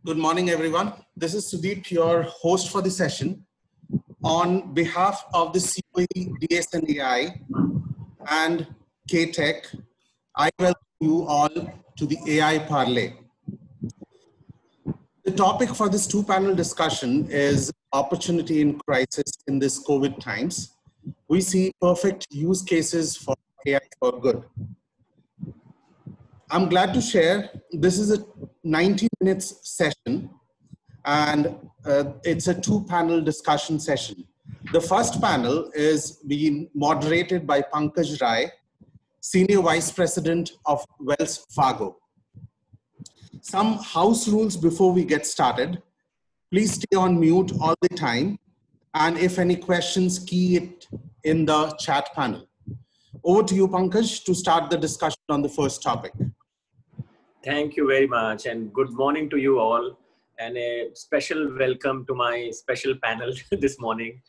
Good morning, everyone. This is Sudeep, your host for the session. On behalf of the COE, DSNAI and K-Tech, I welcome you all to the AI Parley. The topic for this two-panel discussion is opportunity in crisis in this COVID times. We see perfect use cases for AI for good. I'm glad to share this is a 90 minutes session and it's a two-panel discussion session. The first panel is being moderated by Pankaj Rai, Senior Vice President of Wells Fargo. Some house rules before we get started. Please stay on mute all the time. And if any questions, key it in the chat panel. Over to you, Pankaj, to start the discussion on the first topic. Thank you very much, and good morning to you all, and a special welcome to my special panel this morning.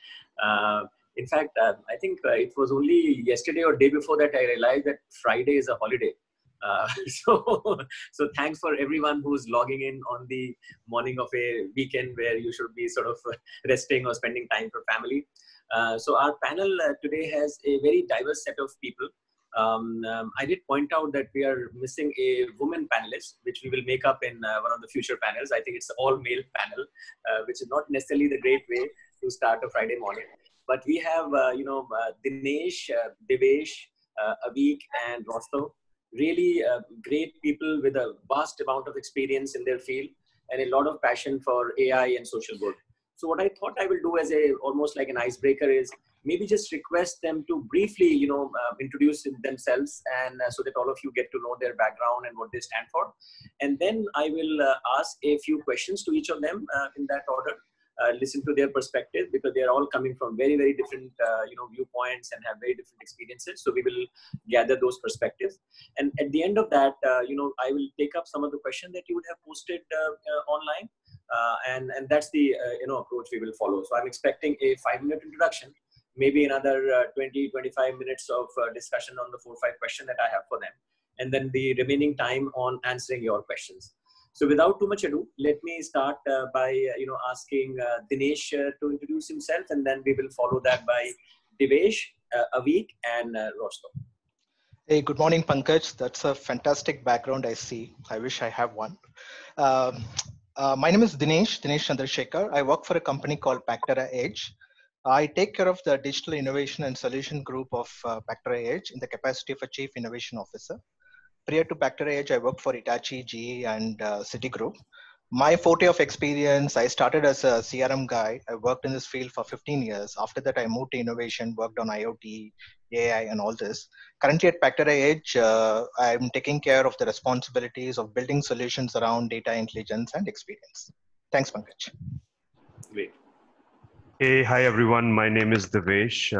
In fact, I think it was only yesterday or day before that I realized that Friday is a holiday. So thanks for everyone who's logging in on the morning of a weekend where you should be sort of resting or spending time for family. So our panel today has a very diverse set of people. I did point out that we are missing a woman panelist, which we will make up in one of the future panels. I think it's an all-male panel, which is not necessarily the great way to start a Friday morning. But we have, Dinesh, Devesh, Avik, and Rostov. Really great people with a vast amount of experience in their field and a lot of passion for AI and social good. So what I thought I will do as almost like an icebreaker is maybe just request them to briefly, introduce themselves, and so that all of you get to know their background and what they stand for. And then I will ask a few questions to each of them in that order. Listen to their perspective, because they are all coming from very, very different, viewpoints and have very different experiences. So we will gather those perspectives. And at the end of that, I will take up some of the questions that you would have posted online. And that's the, approach we will follow. So I'm expecting a 5-minute introduction, maybe another 20-25 minutes of discussion on the 4 or 5 questions that I have for them, and then the remaining time on answering your questions. So without too much ado, let me start by asking Dinesh to introduce himself, and then we will follow that by Devesh, Avik, and Rostov. Hey, good morning, Pankaj. That's a fantastic background I see. I wish I have one. My name is Dinesh Chandrasekhar. I work for a company called Pactera Edge. I take care of the digital innovation and solution group of Pactera Edge in the capacity of a chief innovation officer. Prior to Pactera Edge, I worked for Hitachi, GE, and Citigroup. My forte of experience, I started as a CRM guy. I worked in this field for 15 years. After that, I moved to innovation, worked on IoT, AI, and all this. Currently at Pactera Edge, I'm taking care of the responsibilities of building solutions around data intelligence and experience. Thanks, Pankaj. Great. Hey, hi everyone. My name is Devesh,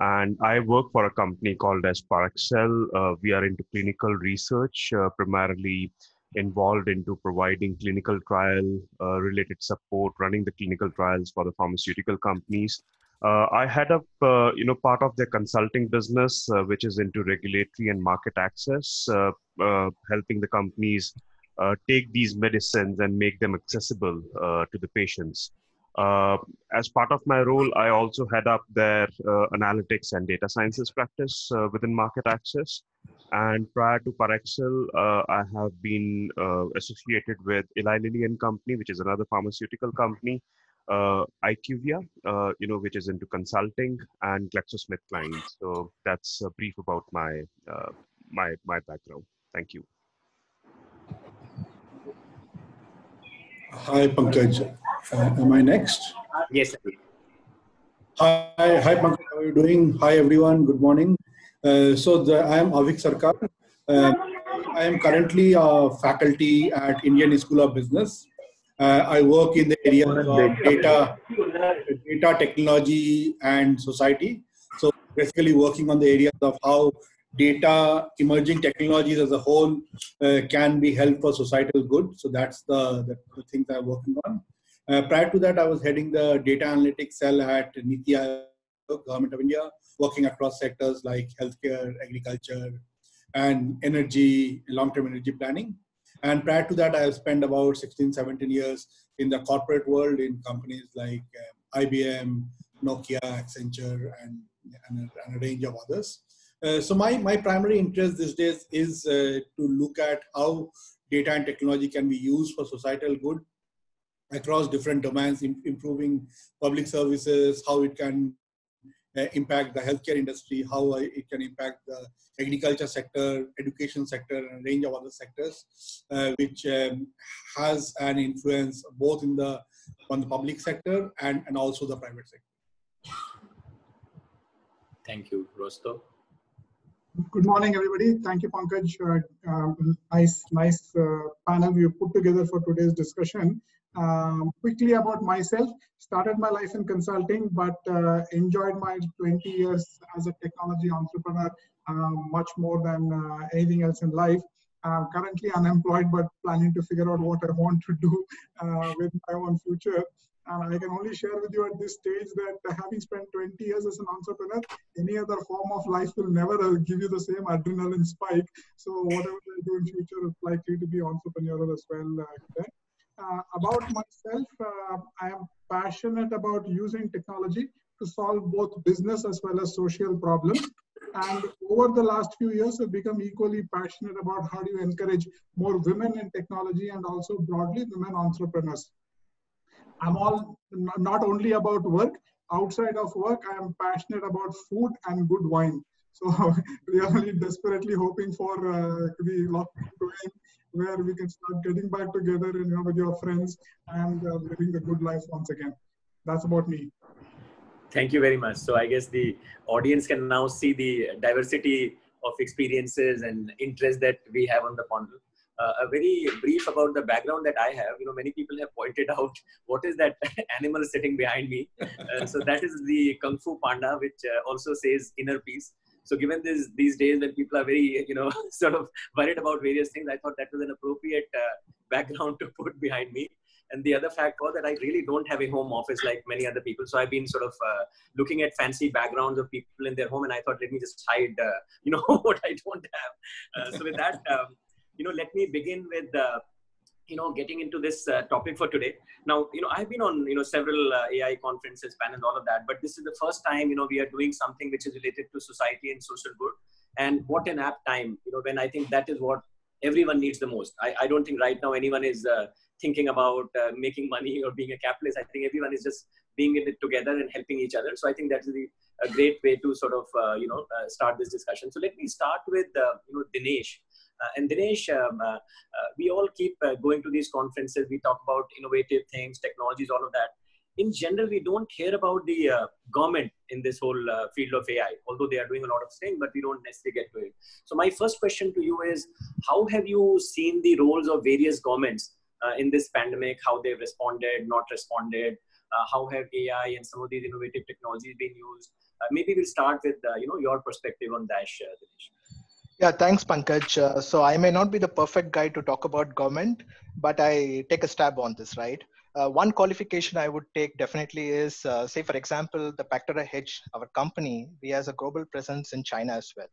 and I work for a company called as Parexel. We are into clinical research, primarily involved into providing clinical trial related support, running the clinical trials for the pharmaceutical companies. I head up, part of their consulting business, which is into regulatory and market access, helping the companies take these medicines and make them accessible to the patients. As part of my role, I also head up their analytics and data sciences practice within market access. And prior to Parexel, I have been associated with Eli Lilly and Company, which is another pharmaceutical company, IQVIA, which is into consulting, and GlaxoSmithKline. So that's a brief about my my background. Thank you. Hi, Pankaj. Am I next? Yes. Hi, Pankaj. How are you doing? Hi, everyone. Good morning. I am Avik Sarkar. I am currently a faculty at Indian School of Business. I work in the areas of data technology and society. So basically working on the areas of how data, emerging technologies as a whole can be helped for societal good. So that's the things I'm working on. Prior to that, I was heading the data analytics cell at Niti Aayog, Government of India, working across sectors like healthcare, agriculture, and energy, long-term energy planning. And prior to that, I have spent about 16, 17 years in the corporate world in companies like IBM, Nokia, Accenture, and a range of others. So my primary interest these days is to look at how data and technology can be used for societal good across different domains, improving public services, how it can impact the healthcare industry, how it can impact the agriculture sector, education sector, and a range of other sectors, which has an influence both on the public sector and also the private sector. Thank you, Rosto. Good morning, everybody. Thank you, Pankaj. Nice panel you put together for today's discussion. Quickly about myself, started my life in consulting, but enjoyed my 20 years as a technology entrepreneur much more than anything else in life. Currently unemployed, but planning to figure out what I want to do with my own future. And I can only share with you at this stage that having spent 20 years as an entrepreneur, any other form of life will never give you the same adrenaline spike. So whatever I do in future is likely to be entrepreneurial as well. About myself, I am passionate about using technology to solve both business as well as social problems. And over the last few years, I've become equally passionate about how do you encourage more women in technology and also broadly women entrepreneurs. I'm all not only about work. Outside of work, I am passionate about food and good wine. So we are really desperately hoping for the lockdown to end, where we can start getting back together and with your friends and living the good life once again. That's about me. Thank you very much. So I guess the audience can now see the diversity of experiences and interests that we have on the panel. A very brief about the background that I have. Many people have pointed out what is that animal sitting behind me. So that is the Kung Fu Panda, which also says inner peace. So given these days when people are very, sort of worried about various things, I thought that was an appropriate background to put behind me. And the other fact was that I really don't have a home office like many other people. So I've been sort of looking at fancy backgrounds of people in their home, and I thought, let me just hide, what I don't have. So with that, let me begin with, getting into this topic for today. Now, I've been on, several AI conferences, panels, all of that, but this is the first time, we are doing something which is related to society and social good. And what an apt time, when I think that is what everyone needs the most. I don't think right now anyone is thinking about making money or being a capitalist. I think everyone is just being in it together and helping each other. So I think that's a great way to sort of, start this discussion. So let me start with, Dinesh. And Dinesh, we all keep going to these conferences. We talk about innovative things, technologies, all of that. In general, we don't hear about the government in this whole field of AI, although they are doing a lot of things, but we don't necessarily get to it. So my first question to you is, how have you seen the roles of various governments in this pandemic, how they've responded, not responded? How have AI and some of these innovative technologies been used? Maybe we'll start with, your perspective on that, Dinesh. Yeah, thanks, Pankaj. So I may not be the perfect guy to talk about government, but I take a stab on this, right? One qualification I would take definitely is, say, for example, the Pactera Hedge, our company, we has a global presence in China as well.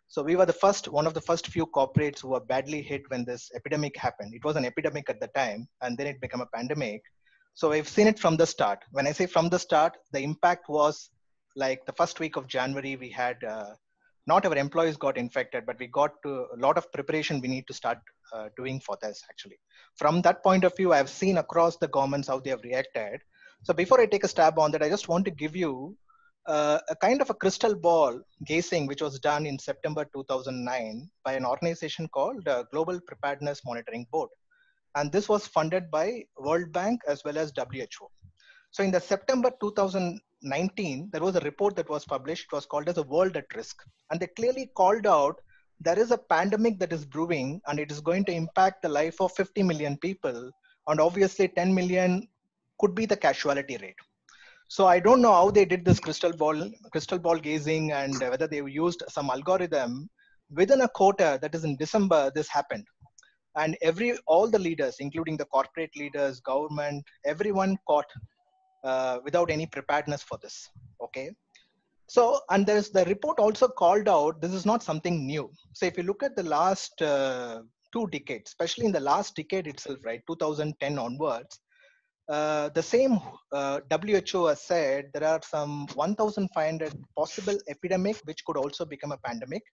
So we were one of the first few corporates who were badly hit when this epidemic happened. It was an epidemic at the time, and then it became a pandemic. So we've seen it from the start. When I say from the start, the impact was like the first week of January, we had not our employees got infected, but we got to a lot of preparation we need to start doing for this actually. From that point of view, I've seen across the governments how they have reacted. So before I take a stab on that, I just want to give you a kind of a crystal ball gazing, which was done in September 2009 by an organization called Global Preparedness Monitoring Board. And this was funded by World Bank as well as WHO. So in the September 2019, there was a report that was published. It was called as a world at risk. And they clearly called out there is a pandemic that is brewing and it is going to impact the life of 50 million people. And obviously 10 million could be the casualty rate. So I don't know how they did this crystal ball gazing and whether they used some algorithm. Within a quarter, that is in December, this happened. And all the leaders, including the corporate leaders, government, everyone caught without any preparedness for this. Okay. So, and the report also called out, this is not something new. So if you look at the last 2 2 decades, especially in the last decade itself, right, 2010 onwards, the same WHO has said there are some 1,500 possible epidemic which could also become a pandemic,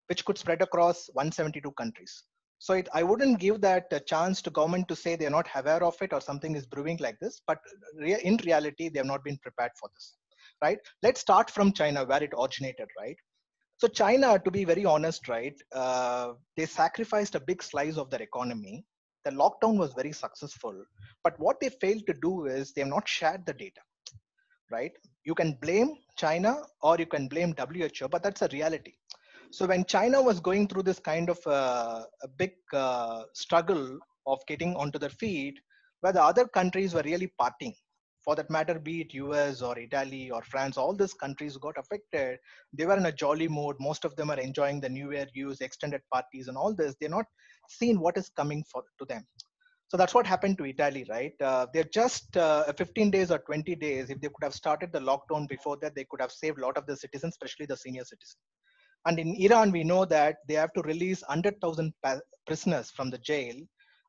which could spread across 172 countries. So I wouldn't give that a chance to government to say they're not aware of it or something is brewing like this, but in reality, they have not been prepared for this, right? Let's start from China where it originated, right? So China, to be very honest, right, they sacrificed a big slice of their economy. The lockdown was very successful, but what they failed to do is they have not shared the data, right? You can blame China or you can blame WHO, but that's a reality. So when China was going through this kind of a big struggle of getting onto their feet, where the other countries were really partying, for that matter, be it US or Italy or France, all these countries got affected. They were in a jolly mode. Most of them are enjoying the New Year use, extended parties, and all this. They're not seeing what is coming to them. So that's what happened to Italy, right? They're just 15 days or 20 days. If they could have started the lockdown before that, they could have saved a lot of the citizens, especially the senior citizens. And in Iran, we know that they have to release 100,000 prisoners from the jail.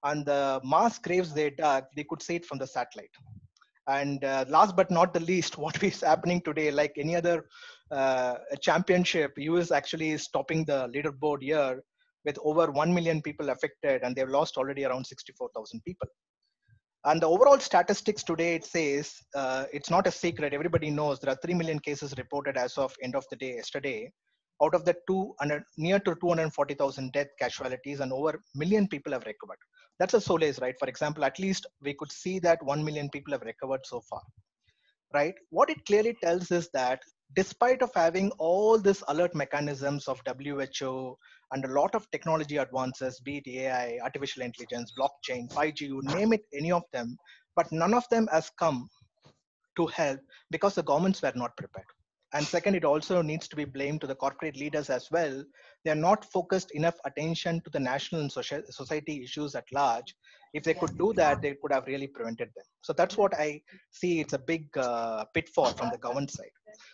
And the mass graves they dug, they could see it from the satellite. And last but not the least, what is happening today, like any other championship, US actually is topping the leaderboard here with over 1 million people affected, and they've lost already around 64,000 people. And the overall statistics today, it says, it's not a secret. Everybody knows there are 3 million cases reported as of end of the day yesterday. Out of the near to 240,000 death casualties, and over 1 million people have recovered. That's a solace, right? For example, at least we could see that 1 million people have recovered so far, right? What it clearly tells is that despite of having all these alert mechanisms of WHO and a lot of technology advances, be it AI, artificial intelligence, blockchain, 5G, you name it, any of them, but none of them has come to help because the governments were not prepared. And second, it also needs to be blamed to the corporate leaders as well. They are not focused enough attention to the national and society issues at large. If they could do that, they could have really prevented them. So that's what I see. It's a big pitfall from the government side.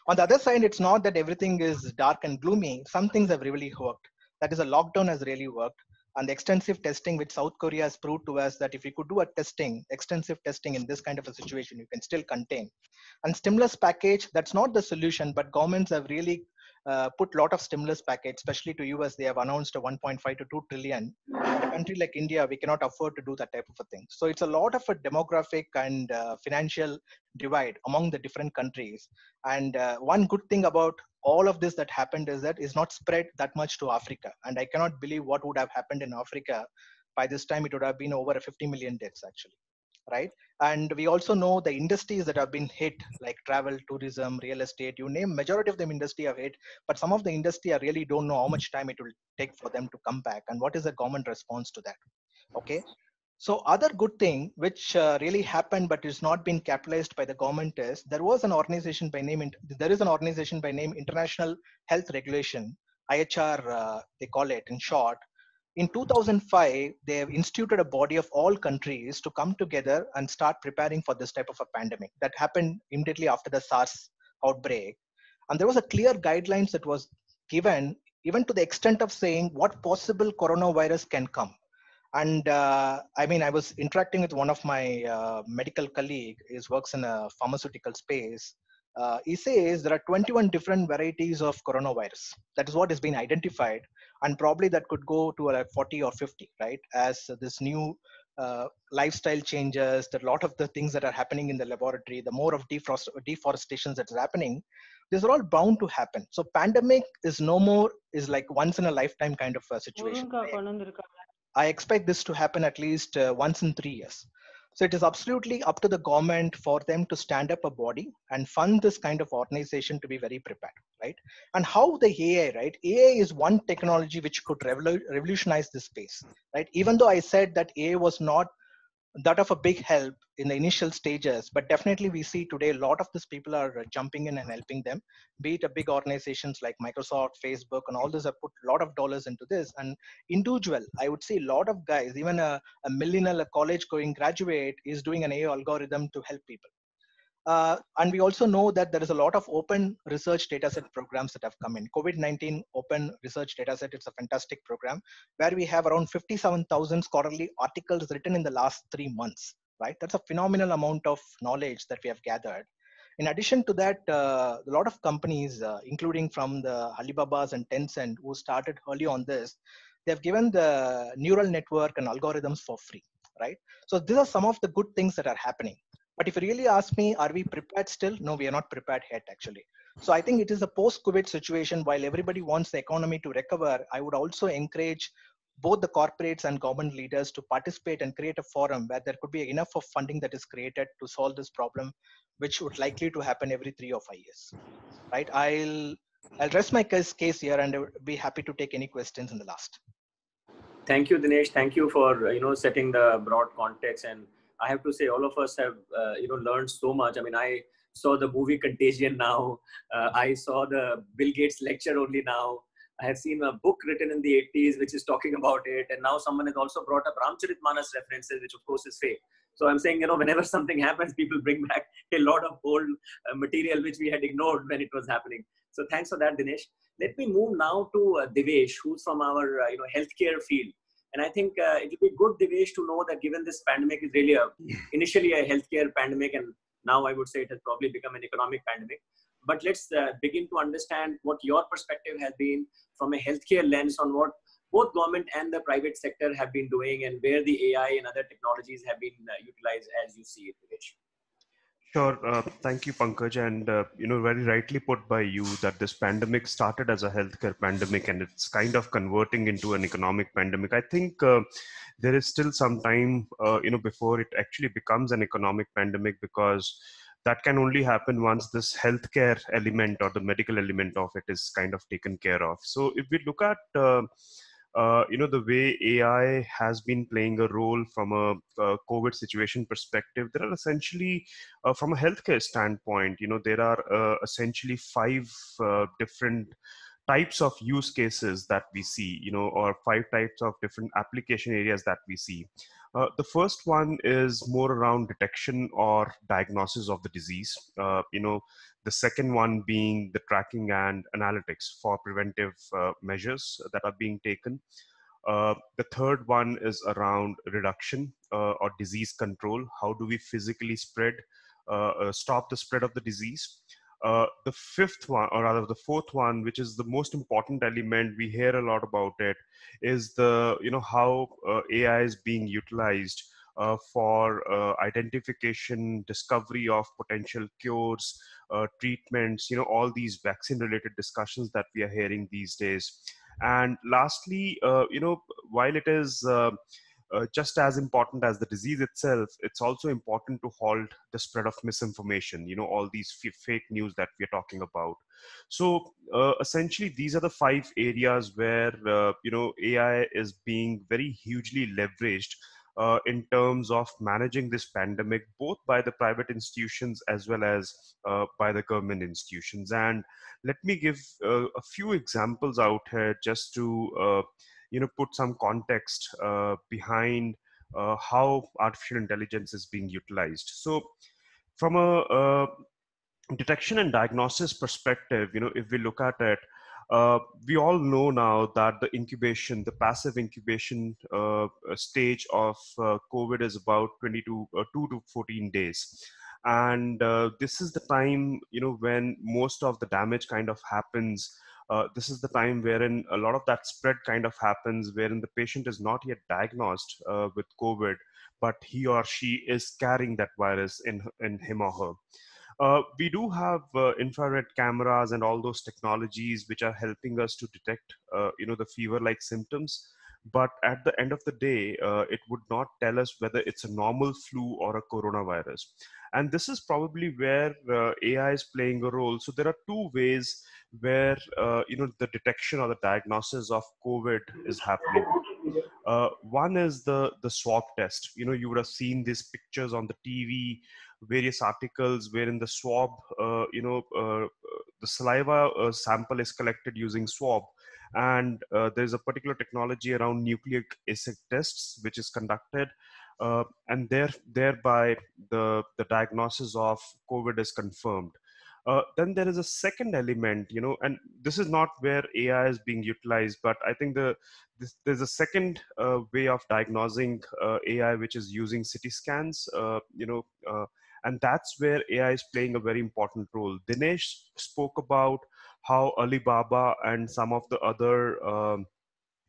On the other side, it's not that everything is dark and gloomy. Some things have really worked. That is, a lockdown has really worked. And the extensive testing which South Korea has proved to us that if we could do extensive testing in this kind of a situation, you can still contain. And stimulus package, that's not the solution, but governments have really put a lot of stimulus package, especially to US. They have announced a 1.5 to 2 trillion. In a country like India, we cannot afford to do that type of a thing. So it's a lot of a demographic and financial divide among the different countries. And one good thing about all of this that happened is that is not spread that much to Africa. And I cannot believe what would have happened in Africa. By this time, it would have been over 50 million deaths, actually, right? And we also know the industries that have been hit, like travel, tourism, real estate, you name, majority of them industry have hit, but some of the industry I really don't know how much time it will take for them to come back and what is the government response to that. Okay. So other good thing which really happened but is not been capitalized by the government is there is an organization by name International Health Regulation, IHR, they call it in short. In 2005, they have instituted a body of all countries to come together and start preparing for this type of a pandemic that happened immediately after the SARS outbreak. And there was a clear guidelines that was given, even to the extent of saying what possible coronavirus can come. And I mean, I was interacting with one of my medical colleague. He works in a pharmaceutical space. He says there are 21 different varieties of coronavirus. That is what has been identified, and probably that could go to like 40 or 50, right? As this new lifestyle changes, a lot of the things that are happening in the laboratory, the more of deforestation that is happening, these are all bound to happen. So pandemic is no more is like once in a lifetime kind of a situation. I expect this to happen at least once in 3 years. So it is absolutely up to the government for them to stand up a body and fund this kind of organization to be very prepared, right? And how the AI, right? AI is one technology which could revolutionize this space, right? Even though I said that AI was not that of a big help in the initial stages, but definitely we see today a lot of these people are jumping in and helping them, be it a big organizations like Microsoft, Facebook, and all those have put a lot of dollars into this. And individual, I would say a lot of guys, even a millennial, a college going graduate is doing an AI algorithm to help people. And we also know that there is a lot of open research dataset programs that have come in. COVID-19 open research dataset, it's a fantastic program where we have around 57,000 scholarly articles written in the last 3 months, right? That's a phenomenal amount of knowledge that we have gathered. In addition to that, a lot of companies, including from the Alibabas and Tencent, who started early on this, they've given the neural network and algorithms for free, right? So these are some of the good things that are happening. But if you really ask me, are we prepared still? No, we are not prepared yet, actually. So I think it is a post-COVID situation. While everybody wants the economy to recover, I would also encourage both the corporates and government leaders to participate and create a forum where there could be enough of funding that is created to solve this problem, which would likely to happen every 3 or 5 years, right? I'll rest my case here and be happy to take any questions in the last. Thank you, Dinesh. Thank you for setting the broad context. And I have to say, all of us have learned so much. I mean, I saw the movie Contagion now. I saw the Bill Gates lecture only now. I have seen a book written in the 80s which is talking about it, and now someone has also brought up Ramcharitmanas references, which of course is fake. So I'm saying, whenever something happens, people bring back a lot of old material which we had ignored when it was happening. So thanks for that, Dinesh. Let me move now to Devesh, who's from our healthcare field. And I think it will be good, Devesh, to know that given this pandemic is really initially a healthcare pandemic, and now I would say it has probably become an economic pandemic. But let's begin to understand what your perspective has been from a healthcare lens on what both government and the private sector have been doing, and where the AI and other technologies have been utilized as you see it, Devesh. Sure. Thank you, Pankaj. And, very rightly put by you that this pandemic started as a healthcare pandemic and it's kind of converting into an economic pandemic. I think there is still some time, before it actually becomes an economic pandemic, because that can only happen once this healthcare element or the medical element of it is kind of taken care of. So if we look at the way AI has been playing a role from a COVID situation perspective, there are essentially, from a healthcare standpoint, there are essentially 5 different types of use cases that we see, or 5 types of different application areas that we see. The first one is more around detection or diagnosis of the disease. The second one being the tracking and analytics for preventive measures that are being taken. The third one is around reduction or disease control. How do we physically stop the spread of the disease? The fifth one, or rather the fourth one, which is the most important element, we hear a lot about it, is how AI is being utilized for identification, discovery of potential cures, treatments, all these vaccine related discussions that we are hearing these days. And lastly, while it is just as important as the disease itself, it's also important to halt the spread of misinformation, all these fake news that we're talking about. So essentially, these are the 5 areas where, AI is being very hugely leveraged in terms of managing this pandemic, both by the private institutions as well as by the government institutions. And let me give a few examples out here just to put some context behind how artificial intelligence is being utilized. So from a detection and diagnosis perspective, if we look at it, we all know now that the passive incubation stage of COVID is about 2 to 14 days. And this is the time, when most of the damage kind of happens. This is the time wherein a lot of that spread kind of happens, wherein the patient is not yet diagnosed with COVID, but he or she is carrying that virus in him or her. We do have infrared cameras and all those technologies which are helping us to detect, the fever-like symptoms. But at the end of the day, it would not tell us whether it's a normal flu or a coronavirus. And this is probably where AI is playing a role. So there are 2 ways where, the detection or the diagnosis of COVID is happening. One is the swab test. You would have seen these pictures on the TV, various articles wherein the swab, the saliva sample is collected using swab. And there's a particular technology around nucleic acid tests, which is conducted. and thereby the diagnosis of COVID is confirmed. Then there is a second element, and this is not where AI is being utilized, but I think there's a second way of diagnosing AI, which is using CT scans, and that's where AI is playing a very important role. Dinesh spoke about how Alibaba and some of the other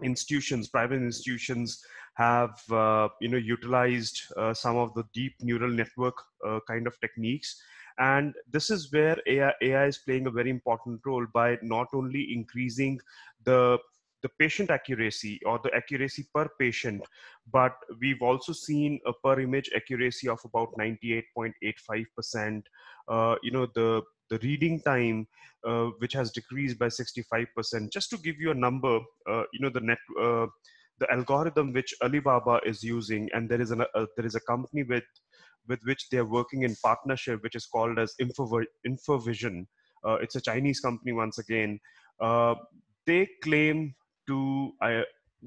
institutions, private institutions, have utilized some of the deep neural network kind of techniques, and this is where AI is playing a very important role by not only increasing the patient accuracy or the accuracy per patient, but we've also seen a per image accuracy of about 98.85%. The reading time, which has decreased by 65%. Just to give you a number, the algorithm which Alibaba is using, and there is a company with which they are working in partnership, which is called as Infovision. It's a Chinese company once again. They claim to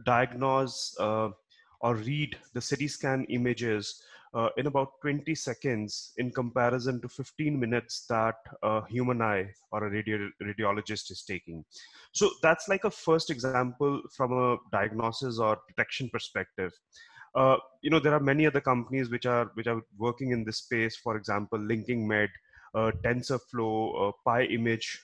diagnose or read the CT scan images in about 20 seconds in comparison to 15 minutes that a human eye or a radiologist is taking. So that's like a first example from a diagnosis or detection perspective. There are many other companies which are working in this space. For example, Linking Med, TensorFlow, Pi Image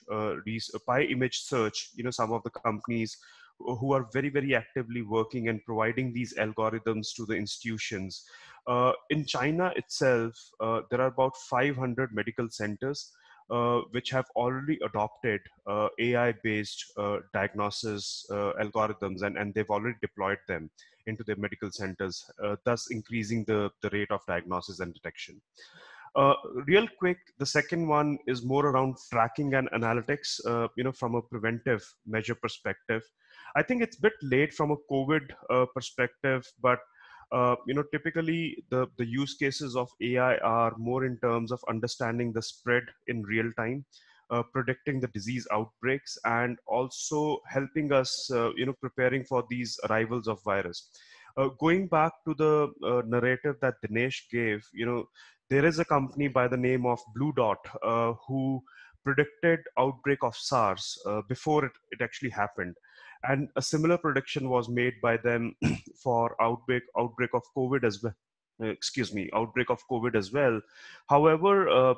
Search. Some of the companies who are very, very actively working and providing these algorithms to the institutions. In China itself, there are about 500 medical centers which have already adopted AI-based diagnosis algorithms, and they've already deployed them into their medical centers, thus increasing the rate of diagnosis and detection. Real quick, the second one is more around tracking and analytics, from a preventive measure perspective. I think it's a bit late from a COVID perspective, but typically the use cases of AI are more in terms of understanding the spread in real time, predicting the disease outbreaks, and also helping us, preparing for these arrivals of virus. Going back to the narrative that Dinesh gave, there is a company by the name of Blue Dot who predicted outbreak of SARS before it actually happened. And a similar prediction was made by them for outbreak of COVID as well. Outbreak of COVID as well. However,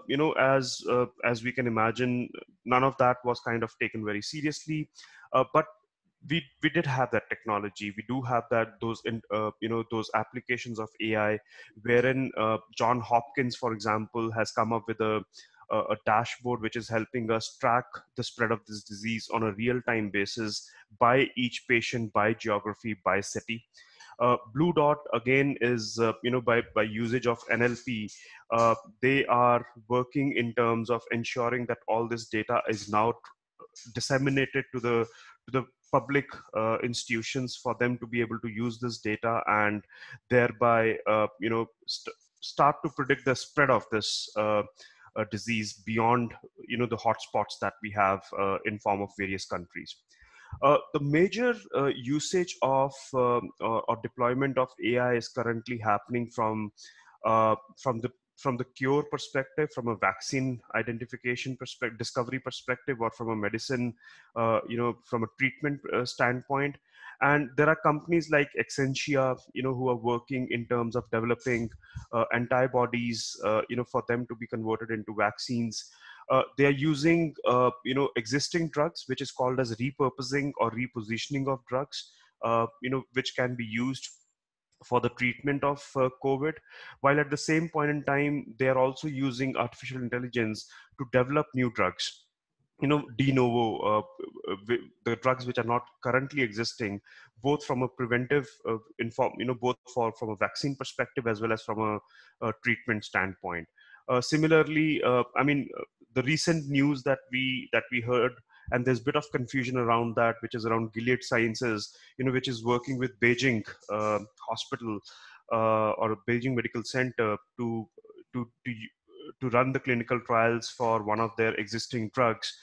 as we can imagine, none of that was kind of taken very seriously. But we did have that technology. We do have those applications of AI, wherein John Hopkins, for example, has come up with a dashboard which is helping us track the spread of this disease on a real-time basis by each patient, by geography, by city. Blue Dot again is by usage of NLP, they are working in terms of ensuring that all this data is now disseminated to the public institutions for them to be able to use this data and thereby start to predict the spread of this disease beyond the hotspots that we have in form of various countries. The major usage of or deployment of AI is currently happening from the cure perspective, from a vaccine identification perspective, discovery perspective, or from a medicine, from a treatment standpoint. And there are companies like Excentia, who are working in terms of developing antibodies, for them to be converted into vaccines. They are using, existing drugs, which is called as repurposing or repositioning of drugs, which can be used for the treatment of COVID, while at the same point in time, they are also using artificial intelligence to develop new drugs. De novo, the drugs which are not currently existing, both from a preventive, both from a vaccine perspective as well as from a treatment standpoint. Similarly, the recent news that we heard, and there's a bit of confusion around that, which is around Gilead Sciences, which is working with Beijing hospital or Beijing Medical Center to run the clinical trials for one of their existing drugs,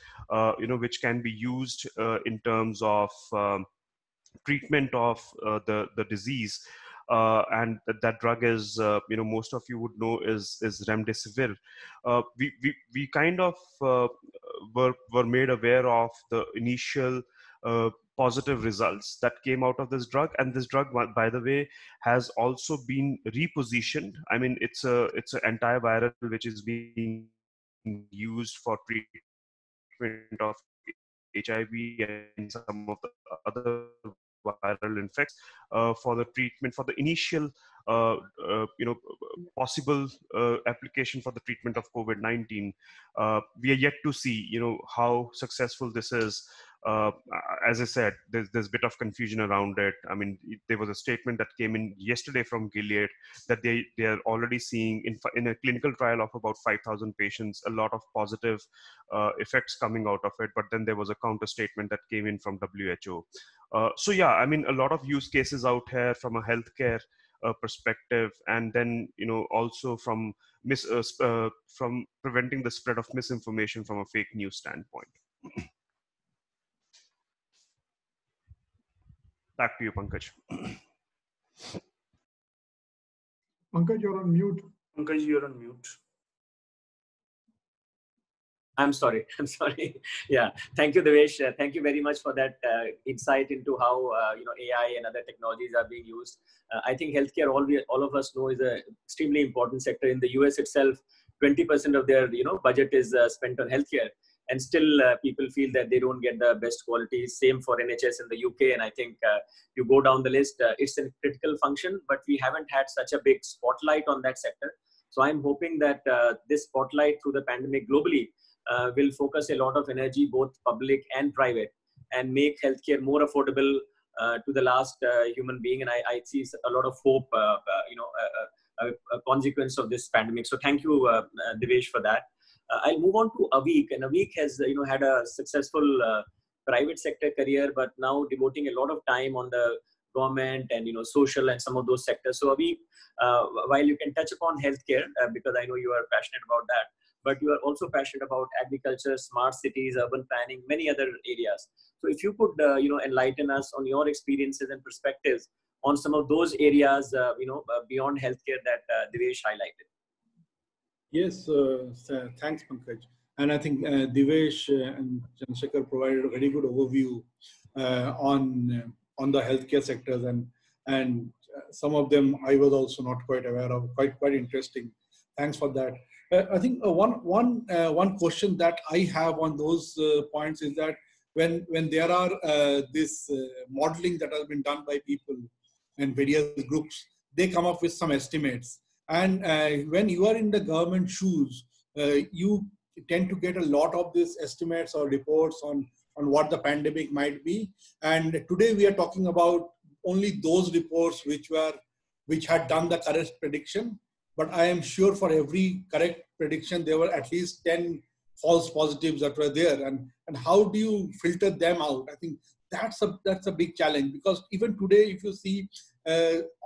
which can be used in terms of treatment of the disease. and that drug is, most of you would know, is remdesivir. We kind of were made aware of the initial positive results that came out of this drug, and this drug, by the way, has also been repositioned. I mean, it's an antiviral which is being used for treatment of HIV and some of the other viral infects, for the treatment, for the initial possible application for the treatment of COVID-19. We are yet to see how successful this is. As I said, there's a bit of confusion around it. I mean, there was a statement that came in yesterday from Gilead that they are already seeing in a clinical trial of about 5,000 patients, a lot of positive effects coming out of it. But then there was a counter statement that came in from WHO. So yeah, I mean, a lot of use cases out here from a healthcare perspective, and then also from preventing the spread of misinformation from a fake news standpoint. Back to you, Pankaj. Pankaj, you're on mute. Pankaj, you're on mute. I'm sorry. Yeah, thank you, Devesh. Thank you very much for that insight into how AI and other technologies are being used. I think healthcare, all of us know, is an extremely important sector. In the US itself, 20% of their budget is spent on healthcare, and still people feel that they don't get the best quality. Same for NHS in the UK, and I think you go down the list, it's a critical function, but we haven't had such a big spotlight on that sector. So I'm hoping that this spotlight through the pandemic globally will focus a lot of energy, both public and private, and make healthcare more affordable to the last human being. And I see a lot of hope, a consequence of this pandemic. So thank you, Devesh, for that. I'll move on to Avik, and Avik has had a successful private sector career, but now devoting a lot of time on the government and social and some of those sectors. So Avik, while you can touch upon healthcare, because I know you are passionate about that, but you are also passionate about agriculture, smart cities, urban planning, many other areas. So if you could, enlighten us on your experiences and perspectives on some of those areas, beyond healthcare that Devesh highlighted. Yes, thanks, Pankaj. And I think Devesh and Chandrasekhar provided a very good overview on the healthcare sectors, and some of them I was also not quite aware of. Quite interesting. Thanks for that. I think one question that I have on those points is that when there are this modeling that has been done by people and various groups, they come up with some estimates. And when you are in the government shoes, you tend to get a lot of these estimates or reports on what the pandemic might be. And today we are talking about only those reports which had done the correct prediction. But I am sure for every correct prediction, there were at least 10 false positives that were there. And how do you filter them out? I think that's a big challenge, because even today, if you see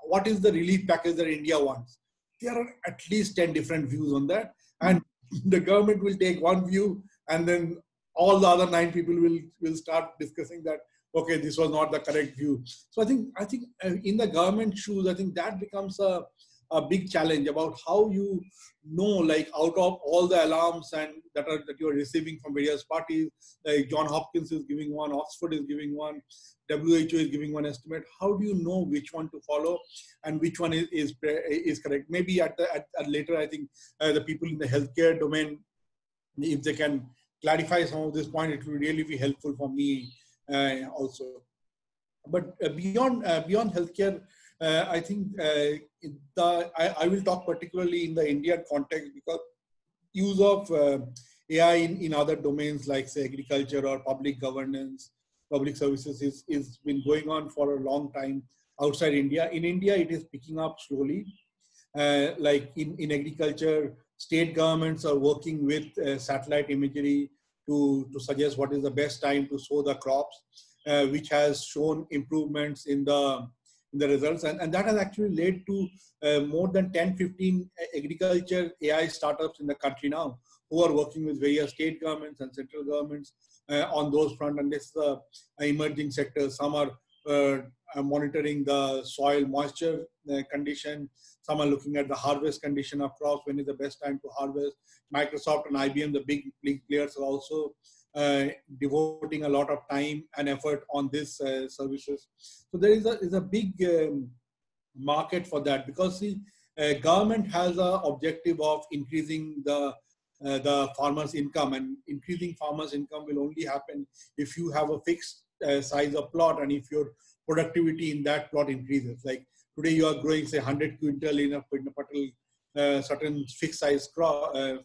what is the relief package that India wants, there are at least 10 different views on that. And the government will take one view, and then all the other 9 people will start discussing that, okay, this was not the correct view. So I think in the government shoes, I think that becomes a big challenge about how you know, like, out of all the alarms and that you are receiving from various parties, like John Hopkins is giving one, Oxford is giving one, WHO is giving one estimate. How do you know which one to follow and which one is correct? Maybe at later, I think the people in the healthcare domain, if they can clarify some of this point, it will really be helpful for me also. But beyond healthcare, I think I will talk particularly in the Indian context, because use of AI in other domains like, say, agriculture or public governance, public services is been going on for a long time outside India. In India, it is picking up slowly. Like in agriculture, state governments are working with satellite imagery to suggest what is the best time to sow the crops, which has shown improvements in the results. And that has actually led to more than 10-15 agriculture AI startups in the country now, who are working with various state governments and central governments on those front. And this is an emerging sector. Some are monitoring the soil moisture condition. Some are looking at the harvest condition of crops, when is the best time to harvest. Microsoft and IBM, the big players, are also devoting a lot of time and effort on these services. So there is a big market for that, because the government has an objective of increasing the farmers' income, and increasing farmers' income will only happen if you have a fixed size of plot, and if your productivity in that plot increases. Like today, you are growing say 100 quintal in a certain fixed size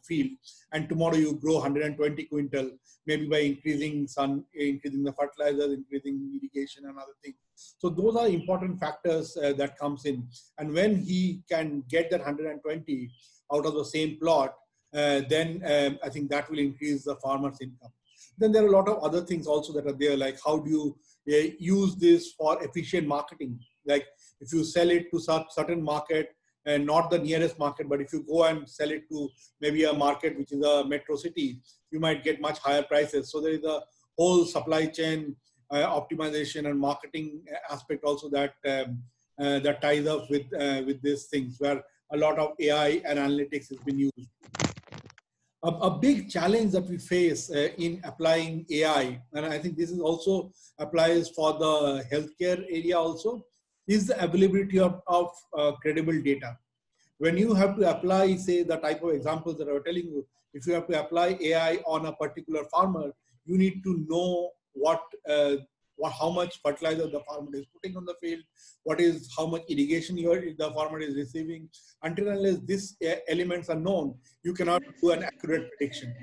field, and tomorrow you grow 120 quintal, maybe by increasing the fertilizers, increasing irrigation and other things. So those are important factors that comes in. And when he can get that 120 out of the same plot, then I think that will increase the farmer's income. Then there are a lot of other things also that are there, like how do you use this for efficient marketing? Like if you sell it to certain market, and not the nearest market, but if you go and sell it to maybe a market which is a metro city, you might get much higher prices. So there is a whole supply chain optimization and marketing aspect also that that ties up with these things, where a lot of AI and analytics has been used. A big challenge that we face in applying AI, and I think this is also applies for the healthcare area also, is the availability of credible data. When you have to apply, say, the type of examples that I was telling you, if you have to apply AI on a particular farmer, you need to know how much fertilizer the farmer is putting on the field, how much irrigation the farmer is receiving. Until unless these elements are known, you cannot do an accurate prediction.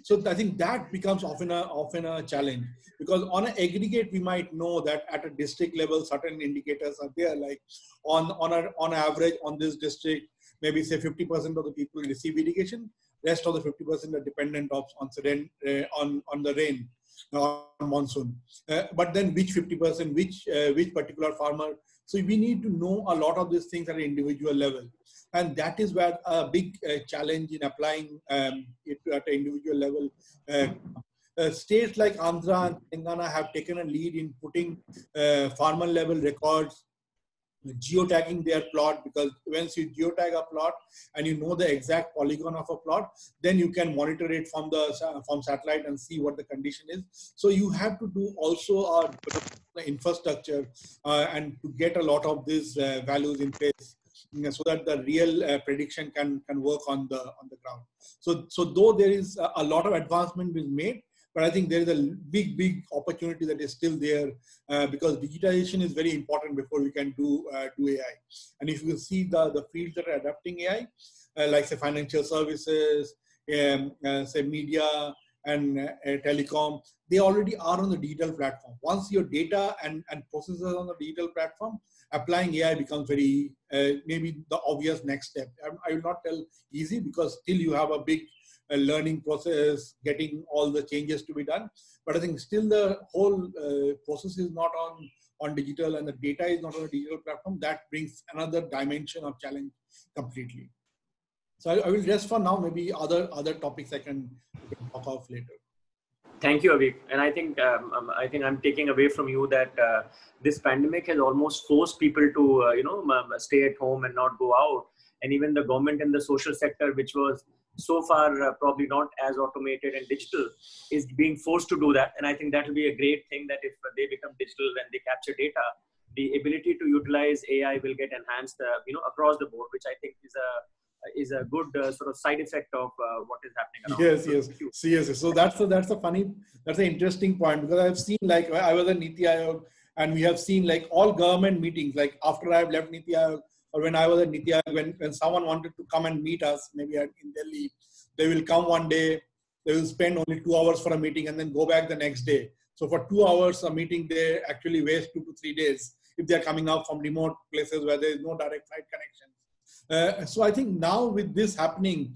So I think that becomes often a challenge, because on an aggregate we might know that at a district level certain indicators are there, like on average on this district, maybe say 50% of the people receive irrigation, rest of the 50% are dependent on the rain, on monsoon. But then which 50%, which particular farmer? So we need to know a lot of these things at an individual level. And that is where a big challenge in applying it at an individual level. States like Andhra and Telangana have taken a lead in putting farmer level records, geotagging their plot, because once you geotag a plot and you know the exact polygon of a plot, then you can monitor it from satellite and see what the condition is. So you have to do also the infrastructure and to get a lot of these values in place, so that the real prediction can work on the ground. So though there is a lot of advancement being made, but I think there is a big opportunity that is still there, because digitization is very important before we can do AI. And if you see the fields that are adopting AI, like say financial services, say media and telecom, they already are on the digital platform. Once your data and processes on the digital platform, applying AI becomes very maybe the obvious next step. I will not tell easy, because still you have a big learning process, getting all the changes to be done. But I think still the whole process is not on digital, and the data is not on a digital platform. That brings another dimension of challenge completely. So I will rest for now. Maybe other topics I can talk of later. Thank you, Avik. And I think I'm taking away from you that this pandemic has almost forced people to stay at home and not go out. And even the government and the social sector, which was so far probably not as automated and digital, is being forced to do that. And I think that will be a great thing, that if they become digital and they capture data, the ability to utilize AI will get enhanced across the board, which I think is a good sort of side effect of what is happening around. Yes. So that's an interesting point, because I've seen, like, I was at Niti Aayog, and we have seen like all government meetings, like after I've left Niti Aayog, or when I was at Niti Aayog, when someone wanted to come and meet us, maybe in Delhi, they will come one day, they will spend only 2 hours for a meeting and then go back the next day. So for 2 hours a meeting, they actually waste 2 to 3 days if they're coming out from remote places where there is no direct flight connection. So I think now with this happening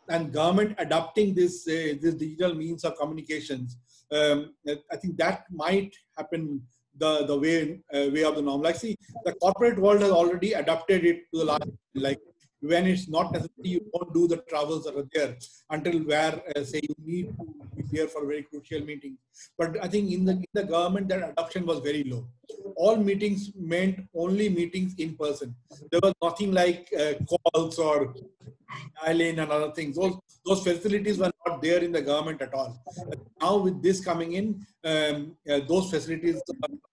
and government adopting this digital means of communications, I think that might happen the way of the norm. Like, see, the corporate world has already adapted it to the last, like when it's not necessary, you don't do the travels that are there until where say you need to be there for very crucial meetings. But I think in the government, that adoption was very low. all meetings meant only meetings in person. There was nothing like calls or dial-in and other things. Those facilities were not there in the government at all. Now with this coming in, those facilities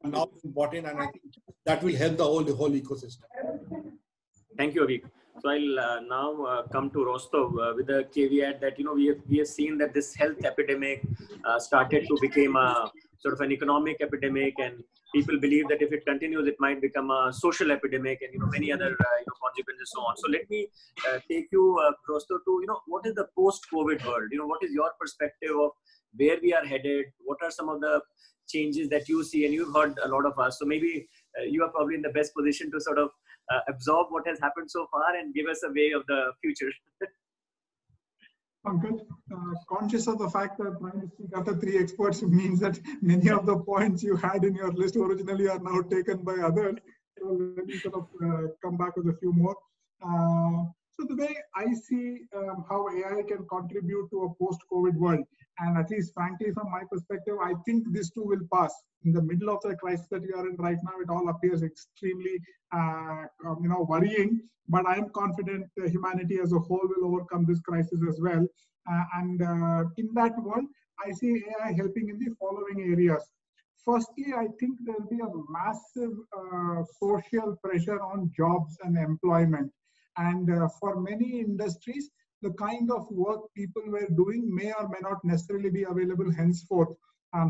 are now important, and I think that will help the whole ecosystem. Thank you, Avik. So I'll now come to Rostov with a caveat that, we have seen that this health epidemic started to become a sort of an economic epidemic, and people believe that if it continues, it might become a social epidemic, and many other consequences, so on. So let me take you, Rostov, to what is the post-COVID world? What is your perspective of where we are headed? What are some of the changes that you see? And you've heard a lot of us, so maybe you are probably in the best position to sort of absorb what has happened so far and give us a way of the future. Pankaj, conscious of the fact that trying to speak after three experts means that many of the points you had in your list originally are now taken by others. So let me sort of come back with a few more. So the way I see how AI can contribute to a post-COVID world, and at least frankly from my perspective, I think this too will pass. In the middle of the crisis that we are in right now, it all appears extremely worrying, but I am confident humanity as a whole will overcome this crisis as well. And in that world, I see AI helping in the following areas. Firstly, I think there will be a massive social pressure on jobs and employment. And for many industries, the kind of work people were doing may or may not necessarily be available henceforth.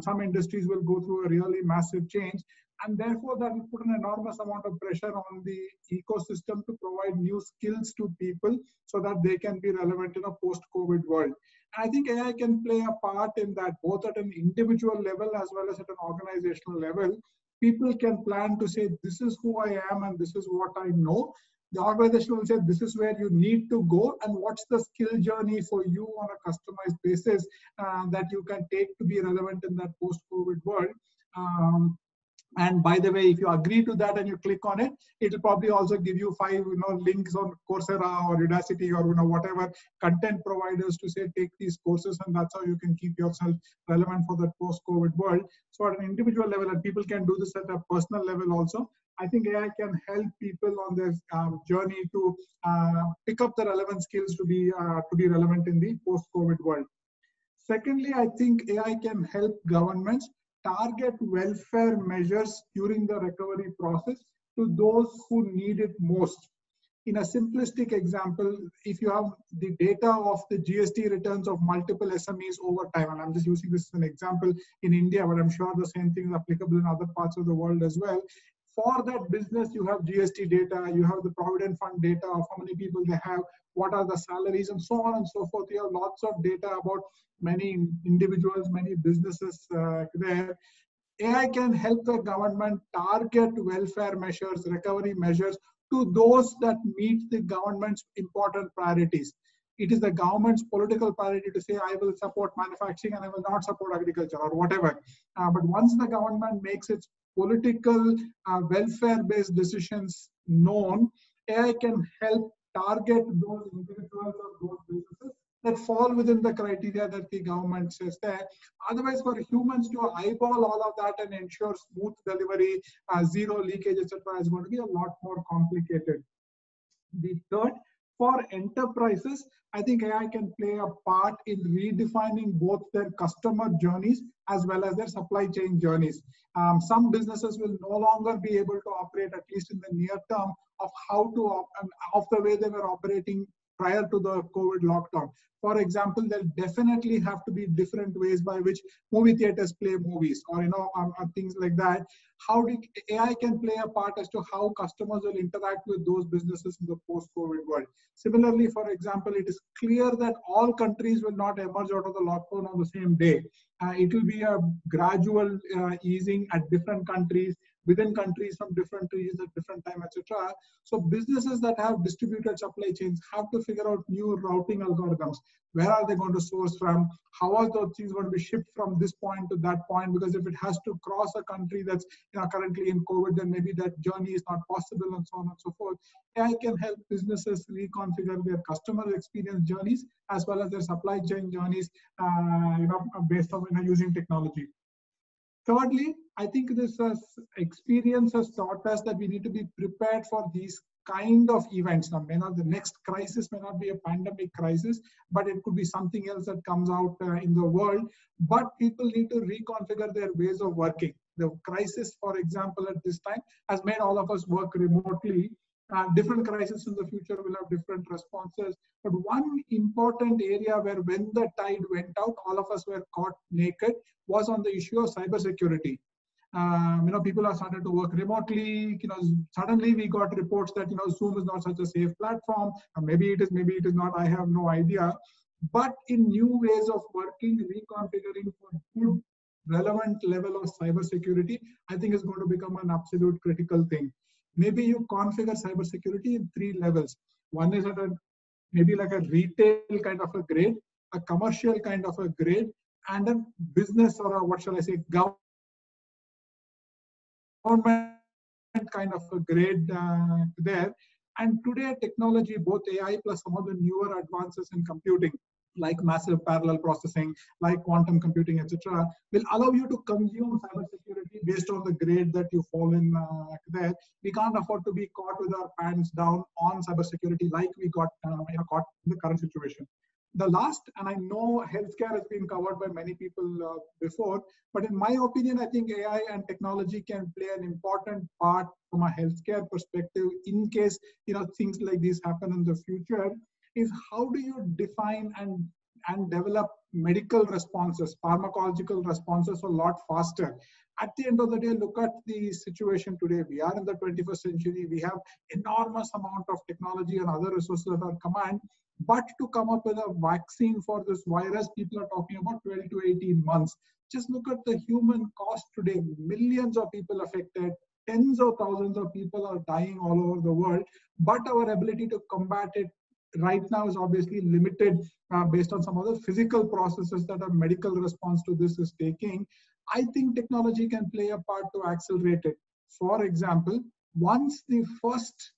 Some industries will go through a really massive change, and therefore that will put an enormous amount of pressure on the ecosystem to provide new skills to people so that they can be relevant in a post-COVID world. I think AI can play a part in that, both at an individual level as well as at an organizational level. People can plan to say, this is who I am and this is what I know. The organization will say, this is where you need to go and what's the skill journey for you on a customized basis that you can take to be relevant in that post-COVID world. And by the way, if you agree to that and you click on it, it'll probably also give you 5 links on Coursera or Udacity or whatever content providers to say take these courses, and that's how you can keep yourself relevant for that post-COVID world. So at an individual level, and people can do this at a personal level also, I think AI can help people on their journey to pick up the relevant skills to be relevant in the post-COVID world. Secondly, I think AI can help governments target welfare measures during the recovery process to those who need it most. In a simplistic example, if you have the data of the GST returns of multiple SMEs over time, and I'm just using this as an example in India, but I'm sure the same thing is applicable in other parts of the world as well. For that business, you have GST data, you have the Provident Fund data of how many people they have, what are the salaries, and so on and so forth. You have lots of data about many individuals, many businesses there. AI can help the government target welfare measures, recovery measures to those that meet the government's important priorities. It is the government's political priority to say, I will support manufacturing and I will not support agriculture or whatever. But once the government makes its political welfare-based decisions known, AI can help target those individuals or those businesses that fall within the criteria that the government says there. Otherwise, for humans to eyeball all of that and ensure smooth delivery, zero leakage, etc., is going to be a lot more complicated. The third, for enterprises, I think AI can play a part in redefining both their customer journeys as well as their supply chain journeys. Some businesses will no longer be able to operate, at least in the near term, of how to of the way they were operating prior to the COVID lockdown. For example, there'll definitely have to be different ways by which movie theaters play movies, or things like that. How AI can play a part as to how customers will interact with those businesses in the post-COVID world. Similarly, for example, it is clear that all countries will not emerge out of the lockdown on the same day. It will be a gradual easing at different countries, within countries from different regions at different time, etc. So businesses that have distributed supply chains have to figure out new routing algorithms. Where are they going to source from? How are those things going to be shipped from this point to that point? Because if it has to cross a country that's currently in COVID, then maybe that journey is not possible, and so on and so forth. AI can help businesses reconfigure their customer experience journeys as well as their supply chain journeys, based on using technology. Thirdly, I think this experience has taught us that we need to be prepared for these kind of events. Now, the next crisis may not be a pandemic crisis, but it could be something else that comes out in the world. But people need to reconfigure their ways of working. The crisis, for example, at this time has made all of us work remotely. Different crises in the future will have different responses. But one important area where when the tide went out, all of us were caught naked was on the issue of cybersecurity. People have started to work remotely. Suddenly we got reports that Zoom is not such a safe platform. Maybe it is, maybe it is not. I have no idea. But in new ways of working, reconfiguring for good, relevant level of cybersecurity, I think is going to become an absolute critical thing. Maybe you configure cybersecurity in 3 levels. One is at maybe like a retail kind of a grade, a commercial kind of a grade, and a business or a, what shall I say, government kind of a grade there. And today, technology, both AI plus some of the newer advances in computing, like massive parallel processing, like quantum computing, etc., will allow you to consume cybersecurity based on the grade that you fall in there. We can't afford to be caught with our pants down on cybersecurity like we got caught in the current situation. The last, and I know healthcare has been covered by many people before, but in my opinion, I think AI and technology can play an important part from a healthcare perspective in case things like this happen in the future. Is how do you define and develop medical responses, pharmacological responses a lot faster? At the end of the day, look at the situation today. We are in the 21st century. We have enormous amount of technology and other resources at our command. But to come up with a vaccine for this virus, people are talking about 12 to 18 months. Just look at the human cost today. Millions of people affected. Tens of thousands of people are dying all over the world. But our ability to combat it right now is obviously limited based on some of the physical processes that a medical response to this is taking. I think technology can play a part to accelerate it. For example, once the first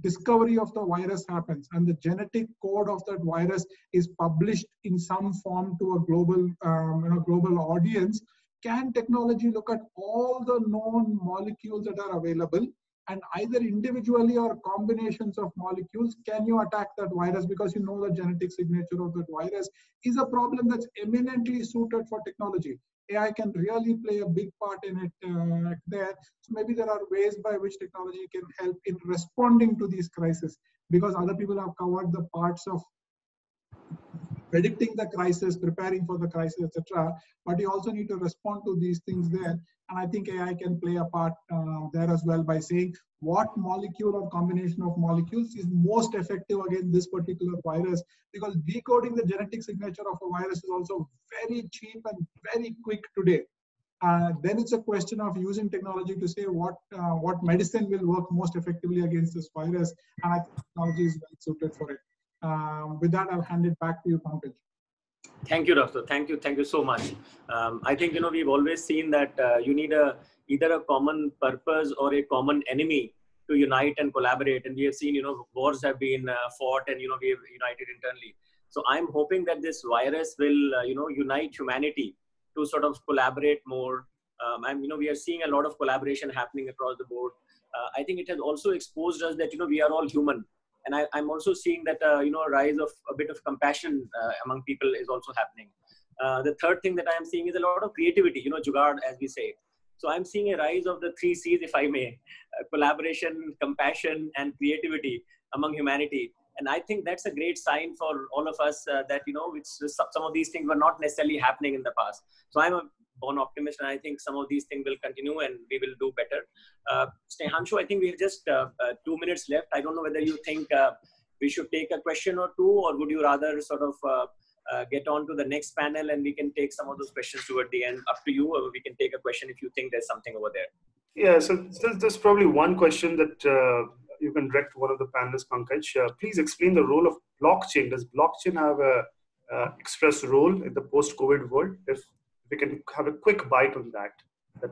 discovery of the virus happens and the genetic code of that virus is published in some form to a global audience, can technology look at all the known molecules that are available, and either individually or combinations of molecules, can you attack that virus because you know the genetic signature of that virus? Is a problem that's eminently suited for technology. AI can really play a big part in it there. So maybe there are ways by which technology can help in responding to these crises, because other people have covered the parts of predicting the crisis, preparing for the crisis, etc. But you also need to respond to these things there. And I think AI can play a part there as well by saying what molecule or combination of molecules is most effective against this particular virus. Because decoding the genetic signature of a virus is also very cheap and very quick today. Then it's a question of using technology to say what medicine will work most effectively against this virus. And I think technology is well suited for it. With that, I'll hand it back to you, Pankaj. Thank you, Doctor. Thank you so much. I think we've always seen that you need either a common purpose or a common enemy to unite and collaborate. And we have seen wars have been fought, and we have united internally. So I'm hoping that this virus will unite humanity to sort of collaborate more. And we are seeing a lot of collaboration happening across the board. I think it has also exposed us that we are all human. And I'm also seeing that rise of a bit of compassion among people is also happening. The third thing that I'm seeing is a lot of creativity, jugaad, as we say. So I'm seeing a rise of the 3 C's, if I may: collaboration, compassion, and creativity among humanity. And I think that's a great sign for all of us that which some of these things were not necessarily happening in the past. So I'm a born optimist, and I think some of these things will continue and we will do better. Snehanshu, I think we have just 2 minutes left. I don't know whether you think we should take a question or two, or would you rather sort of get on to the next panel and we can take some of those questions toward the end? Up to you, or we can take a question if you think there's something over there. Yeah, so there's probably one question that you can direct to one of the panelists, Pankaj. Please explain the role of blockchain. Does blockchain have a express role in the post-COVID world? If we can have a quick bite on that.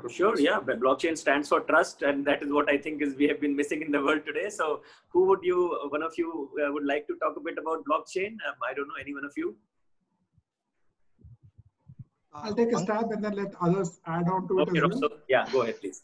Sure, yeah. But blockchain stands for trust, and that is what I think is we have been missing in the world today. So one of you would like to talk a bit about blockchain? I don't know, any one of you? I'll take a stab and then let others add on to it Okay, as well. so yeah, go ahead, please.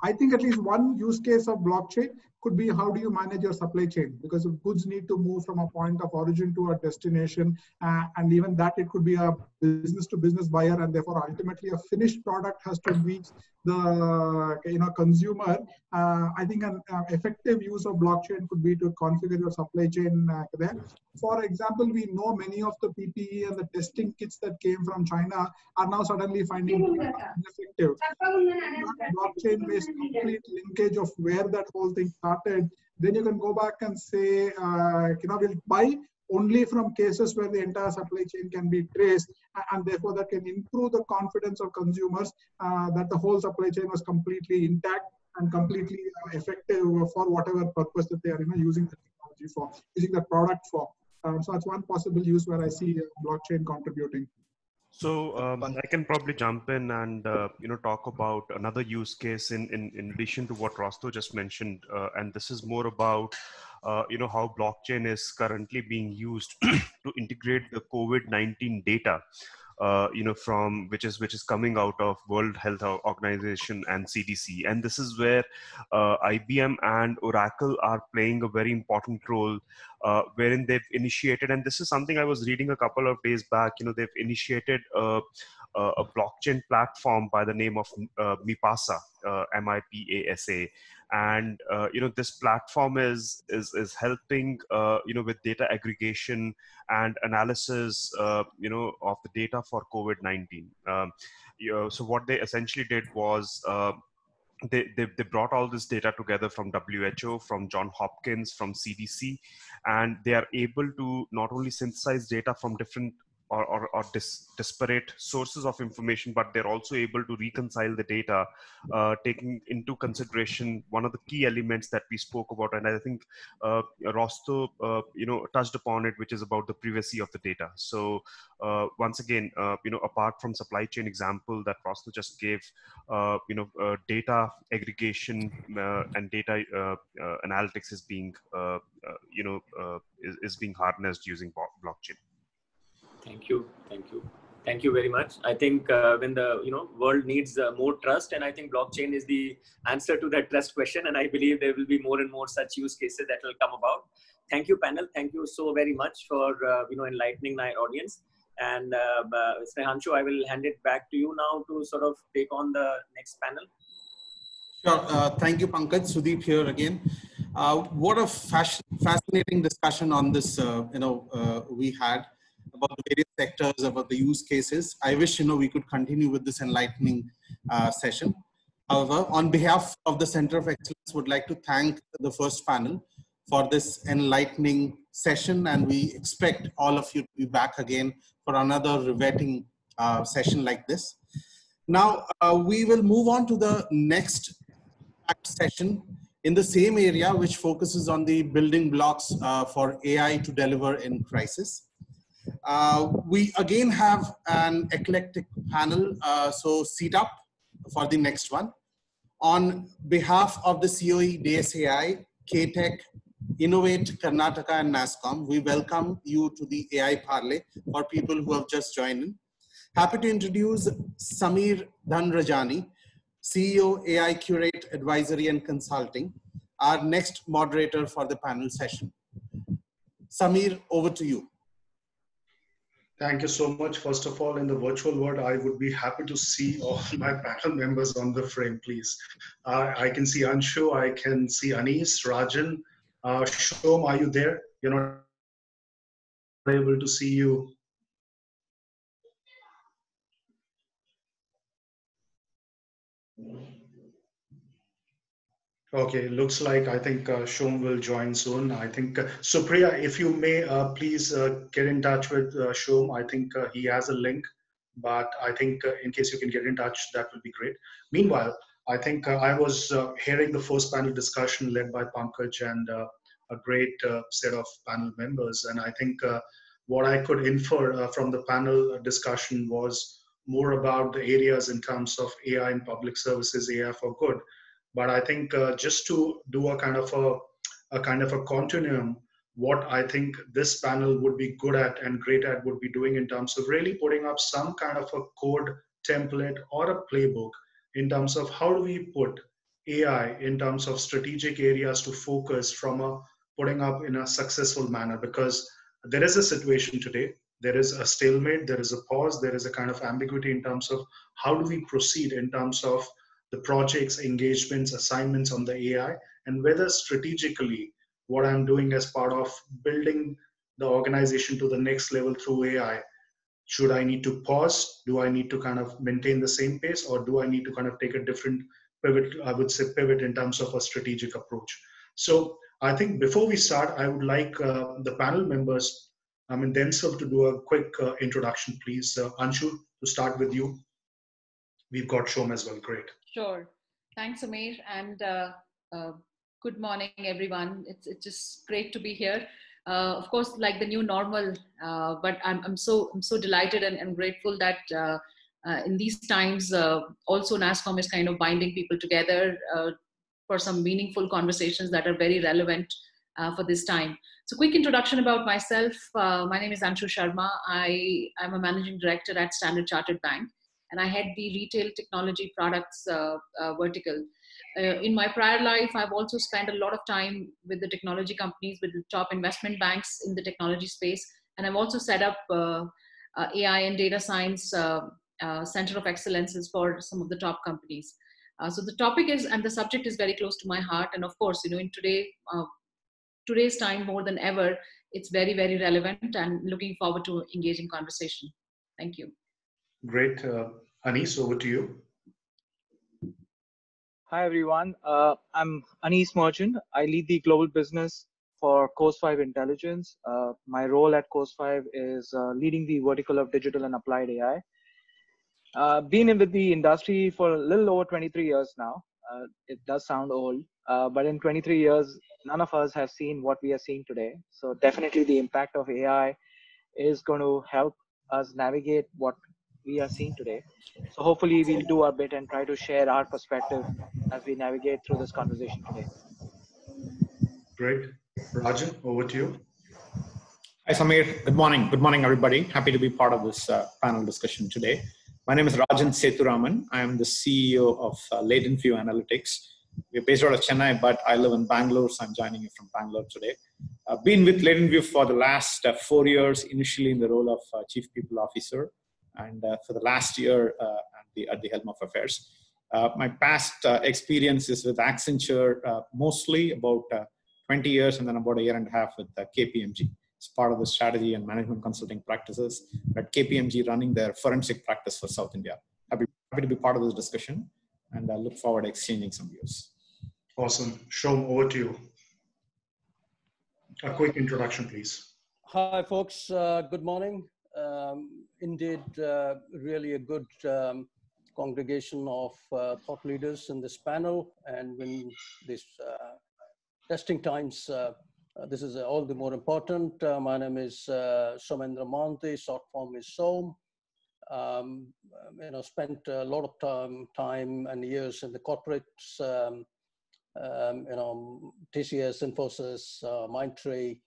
I think at least one use case of blockchain could be how do you manage your supply chain? Because if goods need to move from a point of origin to a destination, and even that it could be a business to business buyer, and therefore ultimately a finished product has to reach the consumer. I think an effective use of blockchain could be to configure your supply chain there. For example, we know many of the PPE and the testing kits that came from China are now suddenly finding ineffective. Blockchain-based complete linkage of where that whole thing started, then you can go back and say, we'll buy only from cases where the entire supply chain can be traced, and therefore that can improve the confidence of consumers that the whole supply chain was completely intact and completely effective for whatever purpose that they are using the technology for, using the product for. So that's one possible use where I see blockchain contributing. So I can probably jump in and talk about another use case in addition to what Rosto just mentioned, and this is more about how blockchain is currently being used to integrate the COVID-19 data, from which is coming out of World Health Organization and CDC, and this is where IBM and Oracle are playing a very important role, wherein they've initiated, and this is something I was reading a couple of days back. They've initiated a blockchain platform by the name of MIPASA, MIPASA, and this platform is helping with data aggregation and analysis of the data for COVID-19. So what they essentially did was they brought all this data together from WHO, from John Hopkins, from CDC, and they are able to not only synthesize data from different or disparate sources of information, but they're also able to reconcile the data, taking into consideration one of the key elements that we spoke about, and I think Rosto touched upon it, which is about the privacy of the data. So once again, apart from supply chain example that Rosto just gave, data aggregation and data analytics is being is being harnessed using blockchain. Thank you very much. I think when the world needs more trust, and I think blockchain is the answer to that trust question, and I believe there will be more and more such use cases that will come about. Thank you, panel. Thank you so very much for enlightening my audience. And Mr. Hanshu, I will hand it back to you now to sort of take on the next panel. Sure. Thank you, Pankaj. Sudeep here again. What a fascinating discussion on this, we had about the various sectors, about the use cases. I wish, we could continue with this enlightening session. However, on behalf of the Center of Excellence, would like to thank the first panel for this enlightening session, and we expect all of you to be back again for another riveting session like this. Now, we will move on to the next session in the same area, which focuses on the building blocks for AI to deliver in crisis. We again have an eclectic panel, so seat up for the next one. On behalf of the COE, DSAI, KTech, Innovate Karnataka and NASSCOM, we welcome you to the AI Parley for people who have just joined in. Happy to introduce Samir Dhanrajani, CEO, AI Curate Advisory and Consulting, our next moderator for the panel session. Samir, over to you. Thank you so much. First of all, in the virtual world, I would be happy to see all my panel members on the frame, please. I can see Anshu, I can see Anis, Rajan. Shom, are you there? You're not able to see you. Okay, looks like I think Shom will join soon. I think Supriya, if you may please get in touch with Shom. I think he has a link, but I think in case you can get in touch, that would be great. Meanwhile, I think I was hearing the first panel discussion led by Pankaj and a great set of panel members. And I think what I could infer from the panel discussion was more about the areas in terms of AI in public services, AI for good. But I think just to do a kind of a continuum, what I think this panel would be good at and great at would be doing in terms of really putting up some kind of a code template or a playbook in terms of how do we put AI in terms of strategic areas to focus from a putting up in a successful manner. Because there is a situation today, there is a stalemate, there is a pause, there is a kind of ambiguity in terms of how do we proceed in terms of the projects, engagements, assignments on the AI, and whether strategically what I'm doing as part of building the organization to the next level through AI, should I need to pause? Do I need to kind of maintain the same pace, or do I need to kind of take a different pivot? I would say pivot in terms of a strategic approach. So I think before we start, I would like the panel members, themselves to do a quick introduction, please. Anshu, to start with you. We've got Shom as well. Great. Sure. Thanks, Amir, and good morning, everyone. It's just great to be here. Of course, like the new normal, but I'm so delighted and grateful that in these times, also NASSCOM is kind of binding people together for some meaningful conversations that are very relevant for this time. So, quick introduction about myself. My name is Anshu Sharma. I'm a managing director at Standard Chartered Bank, and I head the retail technology products vertical. In my prior life, I've also spent a lot of time with the technology companies, with the top investment banks in the technology space. And I've also set up AI and data science center of excellences for some of the top companies. So the topic is, and the subject is very close to my heart. And of course, in today's time more than ever, it's very, very relevant, and looking forward to engaging conversation. Thank you. Great. Anis, over to you. Hi, everyone. I'm Anis Merchant. I lead the global business for Course 5 Intelligence. My role at Course 5 is leading the vertical of digital and applied AI. Been in with the industry for a little over 23 years now. It does sound old, but in 23 years, none of us have seen what we are seeing today. So definitely the impact of AI is going to help us navigate what we are seeing today. So hopefully we'll do our bit and try to share our perspective as we navigate through this conversation today. Great. Rajan, over to you. Hi, Samir. Good morning. Good morning, everybody. Happy to be part of this panel discussion today. My name is Rajan Cerumen. I am the CEO of LatenView Analytics. We're based out of Chennai, but I live in Bangalore, so I'm joining you from Bangalore today. I've been with LatenView for the last 4 years, initially in the role of Chief People Officer, and for the last year at the helm of affairs. My past experience is with Accenture, mostly about 20 years, and then about a year and a half with KPMG. It's part of the strategy and management consulting practices at KPMG, running their forensic practice for South India. Happy to be part of this discussion, and I look forward to exchanging some views. Awesome. Shom, over to you. A quick introduction, please. Hi, folks. Good morning. Indeed, really a good congregation of thought leaders in this panel. And when this testing times, this is all the more important. My name is Somendra Mohanty, short form is Som. Spent a lot of time and years in the corporates, TCS, Infosys, Mindtree,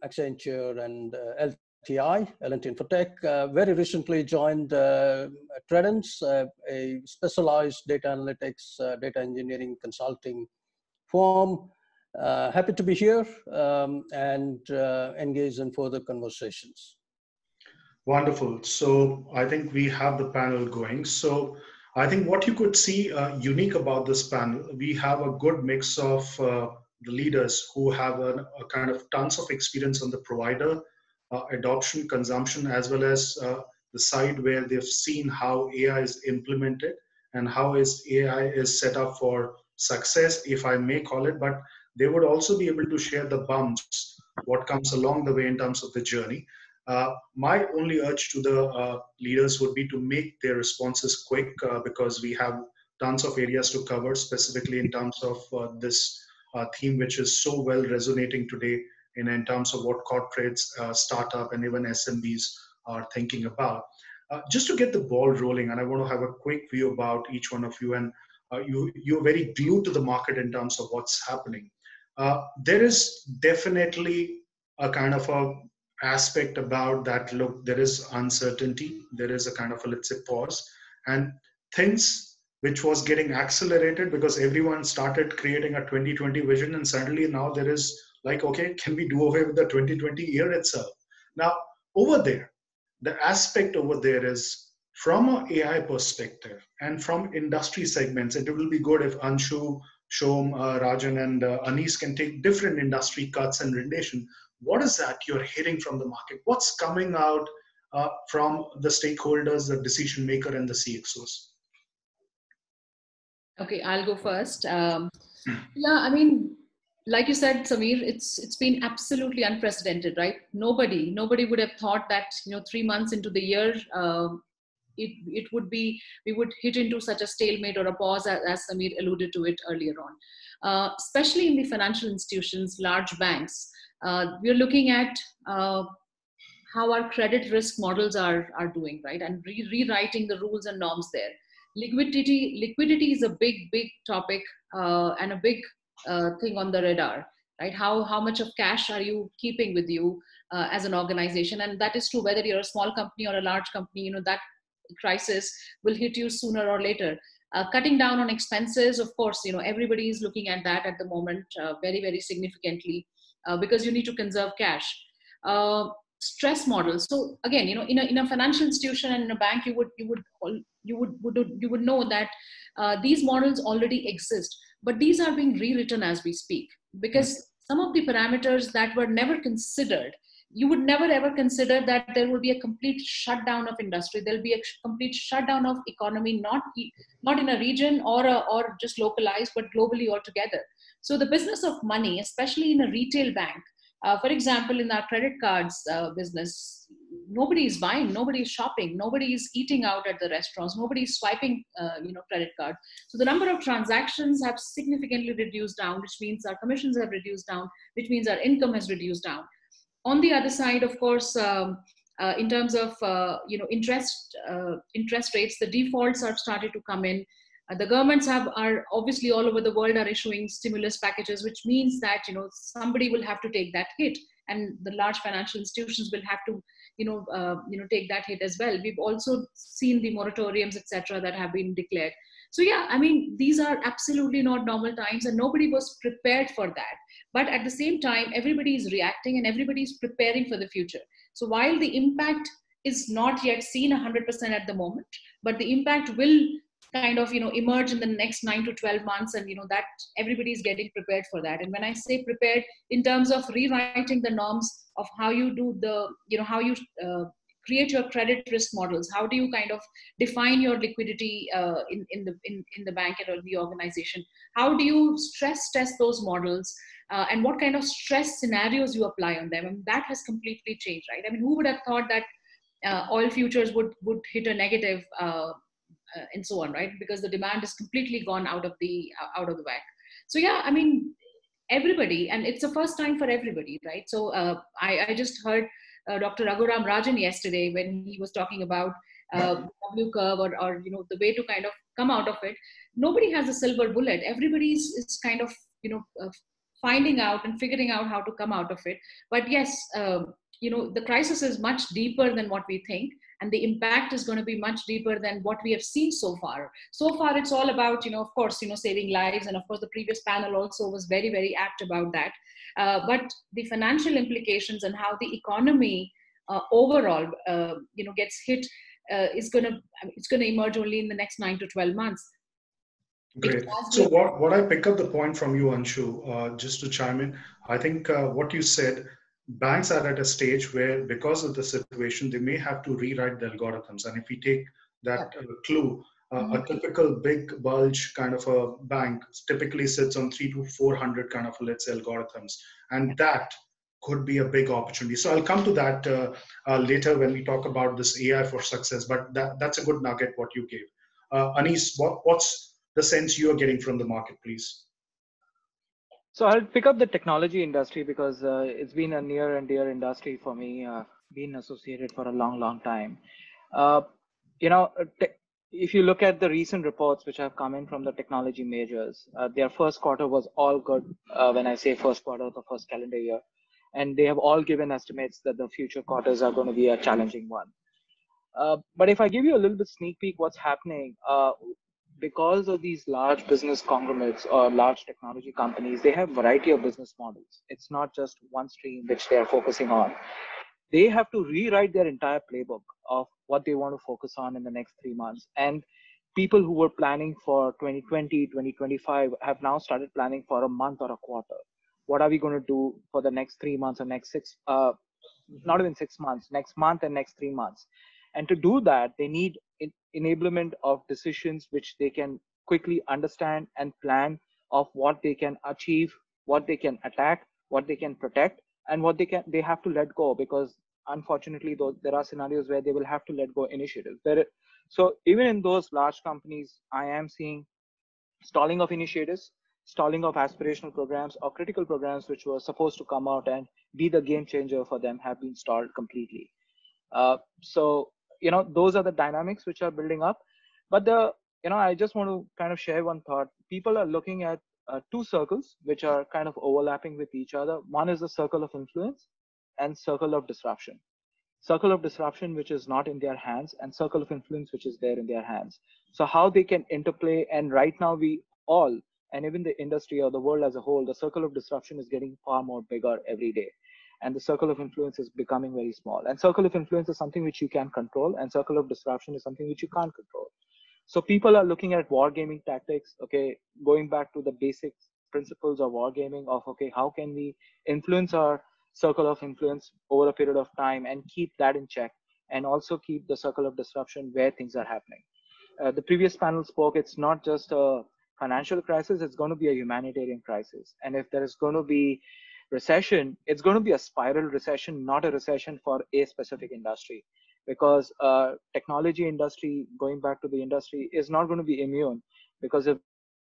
Accenture, and LTI, L&T Infotech. Very recently joined Tredence, a specialized data analytics, data engineering consulting firm. Happy to be here and engage in further conversations. Wonderful. So I think we have the panel going. So I think what you could see unique about this panel, we have a good mix of the leaders who have a kind of tons of experience on the provider adoption, consumption, as well as the side where they've seen how AI is implemented and how AI is set up for success, if I may call it. But they would also be able to share the bumps, what comes along the way in terms of the journey. My only urge to the leaders would be to make their responses quick because we have tons of areas to cover, specifically in terms of this theme, which is so well resonating today in terms of what corporates, startup, and even SMBs are thinking about. Just to get the ball rolling, and I want to have a quick view about each one of you, and you're very glued to the market in terms of what's happening. there is definitely a kind of a aspect about that. Look, there is uncertainty. There is a kind of a, let's say, pause, and things which was getting accelerated because everyone started creating a 2020 vision, and suddenly now there is like, okay, can we do away with the 2020 year itself? Now, over there, the aspect over there is from an AI perspective and from industry segments, it will be good if Anshu, Shom, Rajan, and Anis can take different industry cuts and rendition. What is that you're hearing from the market? What's coming out from the stakeholders, the decision maker, and the CXOs? Okay, I'll go first. Yeah, I mean, like you said, Samir, it's been absolutely unprecedented, right? Nobody would have thought that 3 months into the year, it would be, we would hit into such a stalemate or a pause, as Samir alluded to it earlier on. Especially in the financial institutions, large banks, we're looking at how our credit risk models are doing, right? And rewriting the rules and norms there. Liquidity is a big topic, and a big thing on the radar, right? How much of cash are you keeping with you as an organization? And that is true whether you're a small company or a large company. That crisis will hit you sooner or later. Cutting down on expenses, of course, everybody is looking at that at the moment, very significantly, because you need to conserve cash. Stress models. So again, in a financial institution and in a bank, you would know that these models already exist, but these are being rewritten as we speak, because some of the parameters that were never considered, you would never ever consider that there will be a complete shutdown of industry. There'll be a complete shutdown of economy, not in a region or just localized, but globally altogether. So the business of money, especially in a retail bank, for example, in our credit cards business, nobody is buying, nobody is shopping, nobody is eating out at the restaurants, nobody is swiping, credit card. So the number of transactions have significantly reduced down, which means our commissions have reduced down, which means our income has reduced down. On the other side, of course, in terms of interest rates, the defaults have started to come in. The governments are obviously all over the world are issuing stimulus packages, which means that somebody will have to take that hit, and the large financial institutions will have to take that hit as well. We've also seen the moratoriums, etc., that have been declared. So yeah, I mean, these are absolutely not normal times, and nobody was prepared for that. But at the same time, everybody is reacting and everybody is preparing for the future. So while the impact is not yet seen 100% at the moment, but the impact will kind of emerge in the next 9 to 12 months, and that everybody is getting prepared for that. And when I say prepared, in terms of rewriting the norms of how you do the how you create your credit risk models, how do you kind of define your liquidity in the bank or the organization, how do you stress test those models, and what kind of stress scenarios you apply on them. And that has completely changed, right? I mean, who would have thought that oil futures would hit a negative, and so on, right? Because the demand has completely gone out of the whack. So yeah, I mean, everybody, and it's the first time for everybody, right? So I just heard Dr. Raghuram Rajan yesterday when he was talking about W curve, or the way to kind of come out of it. Nobody has a silver bullet. Everybody is kind of finding out and figuring out how to come out of it. But yes, the crisis is much deeper than what we think, and the impact is going to be much deeper than what we have seen so far. So far, it's all about, of course, saving lives. And of course, the previous panel also was very apt about that. But the financial implications and how the economy overall, gets hit, it's going to emerge only in the next 9 to 12 months. Great. So what I pick up the point from you, Anshu, just to chime in, I think what you said, banks are at a stage where, because of the situation, they may have to rewrite the algorithms. And if we take that clue, a typical big bulge kind of a bank typically sits on 300 to 400 kind of, let's say, algorithms. And that could be a big opportunity. So I'll come to that later when we talk about this AI for success, but that's a good nugget what you gave. Anis, what's the sense you're getting from the market, please? So I'll pick up the technology industry because it's been a near and dear industry for me, been associated for a long time. if you look at the recent reports which have come in from the technology majors, their first quarter was all good. When I say first quarter, the first calendar year, and they have all given estimates that the future quarters are going to be a challenging one. But if I give you a little bit sneak peek what's happening, because of these large business conglomerates or large technology companies, they have variety of business models. It's not just one stream which they are focusing on. They have to rewrite their entire playbook of what they want to focus on in the next 3 months. And people who were planning for 2020, 2025 have now started planning for a month or a quarter. What are we going to do for the next 3 months or next not even 6 months, next month and next 3 months? And to do that, they need enablement of decisions which they can quickly understand and plan of what they can achieve, what they can attack, what they can protect, and what they have to let go, because unfortunately there are scenarios where they will have to let go initiatives. So even in those large companies, I am seeing stalling of initiatives, stalling of aspirational programs or critical programs which were supposed to come out and be the game changer for them have been stalled completely. So those are the dynamics which are building up. But I just want to kind of share one thought. People are looking at two circles which are kind of overlapping with each other. One is the circle of influence and circle of disruption. Circle of disruption which is not in their hands, and circle of influence which is there in their hands. So how they can interplay, and right now we all, and even the industry or the world as a whole, the circle of disruption is getting far more bigger every day. And the circle of influence is becoming very small. And circle of influence is something which you can control, and circle of disruption is something which you can't control. So people are looking at wargaming tactics, okay, going back to the basic principles of wargaming of, okay, how can we influence our circle of influence over a period of time and keep that in check, and also keep the circle of disruption where things are happening. The previous panel spoke, it's not just a financial crisis, it's going to be a humanitarian crisis. And if there is going to be recession, it's going to be a spiral recession, not a recession for a specific industry, because technology industry, going back to the industry, is not going to be immune, because if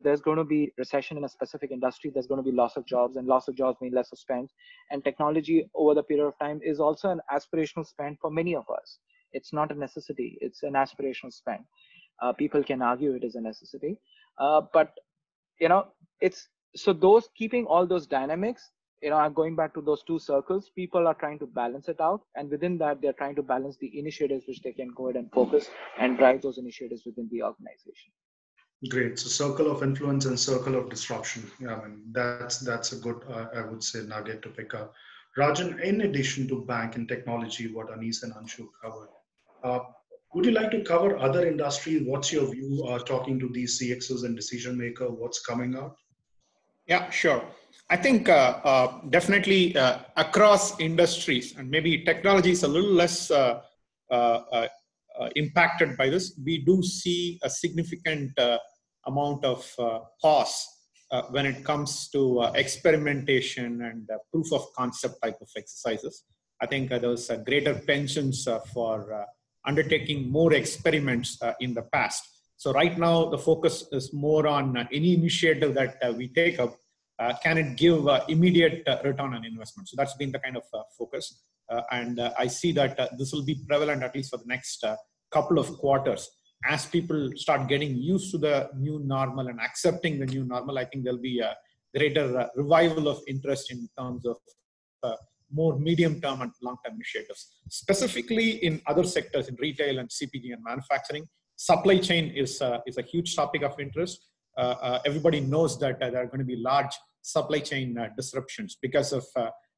there's going to be recession in a specific industry, there's going to be loss of jobs, and loss of jobs mean less of spend. And technology over the period of time is also an aspirational spend for many of us. It's not a necessity, it's an aspirational spend. People can argue it is a necessity, but it's so those keeping all those dynamics, I'm going back to those two circles. People are trying to balance it out, and within that, they're trying to balance the initiatives which they can go ahead and focus and drive those initiatives within the organization. Great. So circle of influence and circle of disruption. Yeah, I mean, that's a good, I would say, nugget to pick up. Rajan, in addition to bank and technology, what Anis and Anshu covered, would you like to cover other industries? What's your view talking to these CXOs and decision maker? What's coming out? Yeah, sure. I think definitely across industries, and maybe technology is a little less impacted by this, we do see a significant amount of pause when it comes to experimentation and proof of concept type of exercises. I think there was a greater penchant for undertaking more experiments in the past. So right now, the focus is more on any initiative that we take up. Can it give immediate return on investment? So that's been the kind of focus. And I see that this will be prevalent at least for the next couple of quarters. As people start getting used to the new normal and accepting the new normal, I think there'll be a greater revival of interest in terms of more medium-term and long-term initiatives. Specifically in other sectors, in retail and CPG and manufacturing, supply chain is a huge topic of interest. Everybody knows that there are going to be large supply chain disruptions because of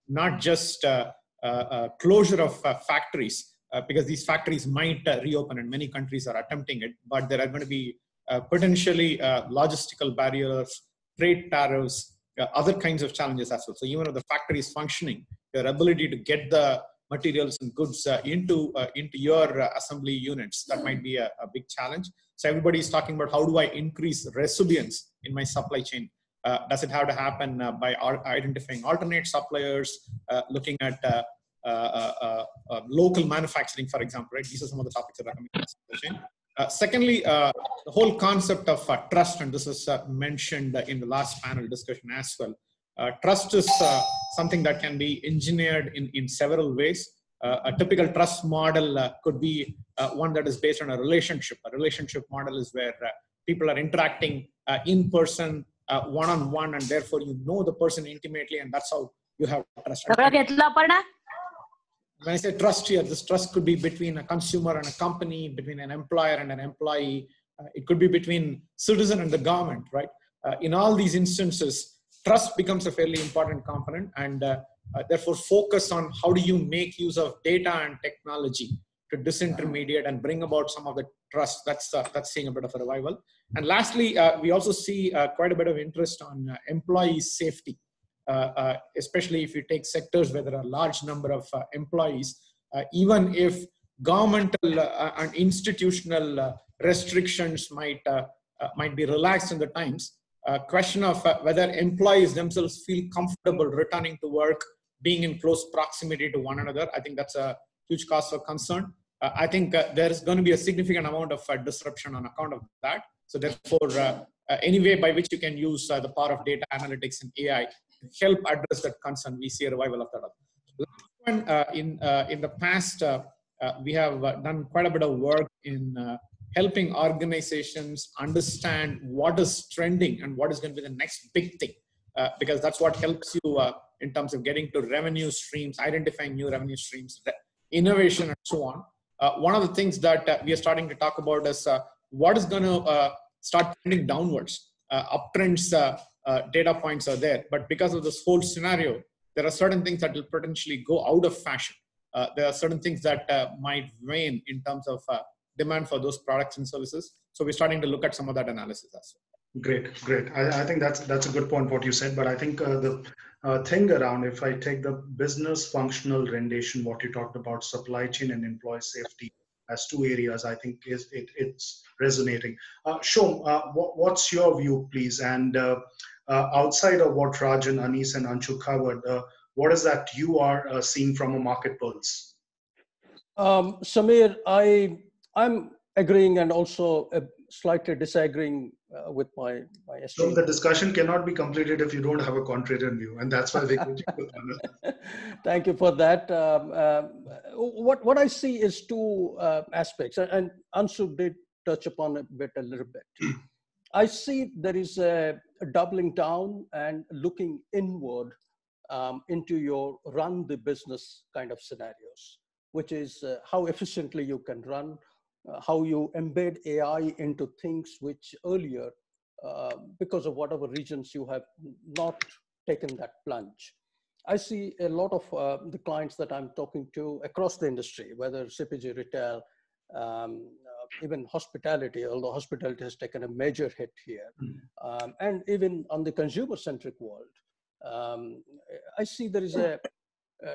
not just closure of factories, because these factories might reopen and many countries are attempting it, but there are going to be potentially logistical barriers, trade tariffs, other kinds of challenges as well. So even if the factory is functioning, your ability to get the materials and goods into your assembly units, that might be a big challenge. So everybody is talking about how do I increase resilience in my supply chain? Does it have to happen by identifying alternate suppliers, looking at local manufacturing, for example, right? These are some of the topics that are coming in the supply chain. Secondly, the whole concept of trust, and this is mentioned in the last panel discussion as well. Trust is something that can be engineered in several ways. A typical trust model could be one that is based on a relationship. A relationship model is where people are interacting in person, one-on-one, and therefore you know the person intimately, and that's how you have trust. When I say trust here, this trust could be between a consumer and a company, between an employer and an employee. It could be between citizen and the government, right? In all these instances, trust becomes a fairly important component, and therefore focus on how do you make use of data and technology to disintermediate and bring about some of the trust. That's seeing a bit of a revival. And lastly, we also see quite a bit of interest on employee safety. Especially if you take sectors where there are a large number of employees, even if governmental and institutional restrictions might be relaxed in the times, question of whether employees themselves feel comfortable returning to work, being in close proximity to one another, I think that's a huge cause for concern. I think there's going to be a significant amount of disruption on account of that. So therefore, any way by which you can use the power of data analytics and AI to help address that concern, we see a revival of that. Last one, in the past, we have done quite a bit of work in helping organizations understand what is trending and what is going to be the next big thing, because that's what helps you in terms of getting to revenue streams, identifying new revenue streams, innovation, and so on. One of the things that we are starting to talk about is what is going to start trending downwards. Uptrends data points are there, but because of this whole scenario, there are certain things that will potentially go out of fashion. There are certain things that might wane in terms of demand for those products and services. So we're starting to look at some of that analysis as well. Great, great. I think that's a good point what you said, but I think the thing around, if I take the business functional rendition, what you talked about, supply chain and employee safety as two areas, I think it's resonating. Shom, what's your view, please? And outside of what Rajan, Anis, and Anshu covered, what is that you are seeing from a market pulse? Samir, I'm agreeing and also slightly disagreeing with my So the discussion cannot be completed if you don't have a contrarian view, and that's why they put you on. Thank you for that. What I see is two aspects, and Anshu did touch upon a little bit. I see there is a doubling down and looking inward into your run the business kind of scenarios, which is how efficiently you can run, how you embed AI into things which earlier, because of whatever reasons you have not taken that plunge. I see a lot of the clients that I'm talking to across the industry, whether CPG, retail, even hospitality, although hospitality has taken a major hit here, and even on the consumer-centric world, I see there is a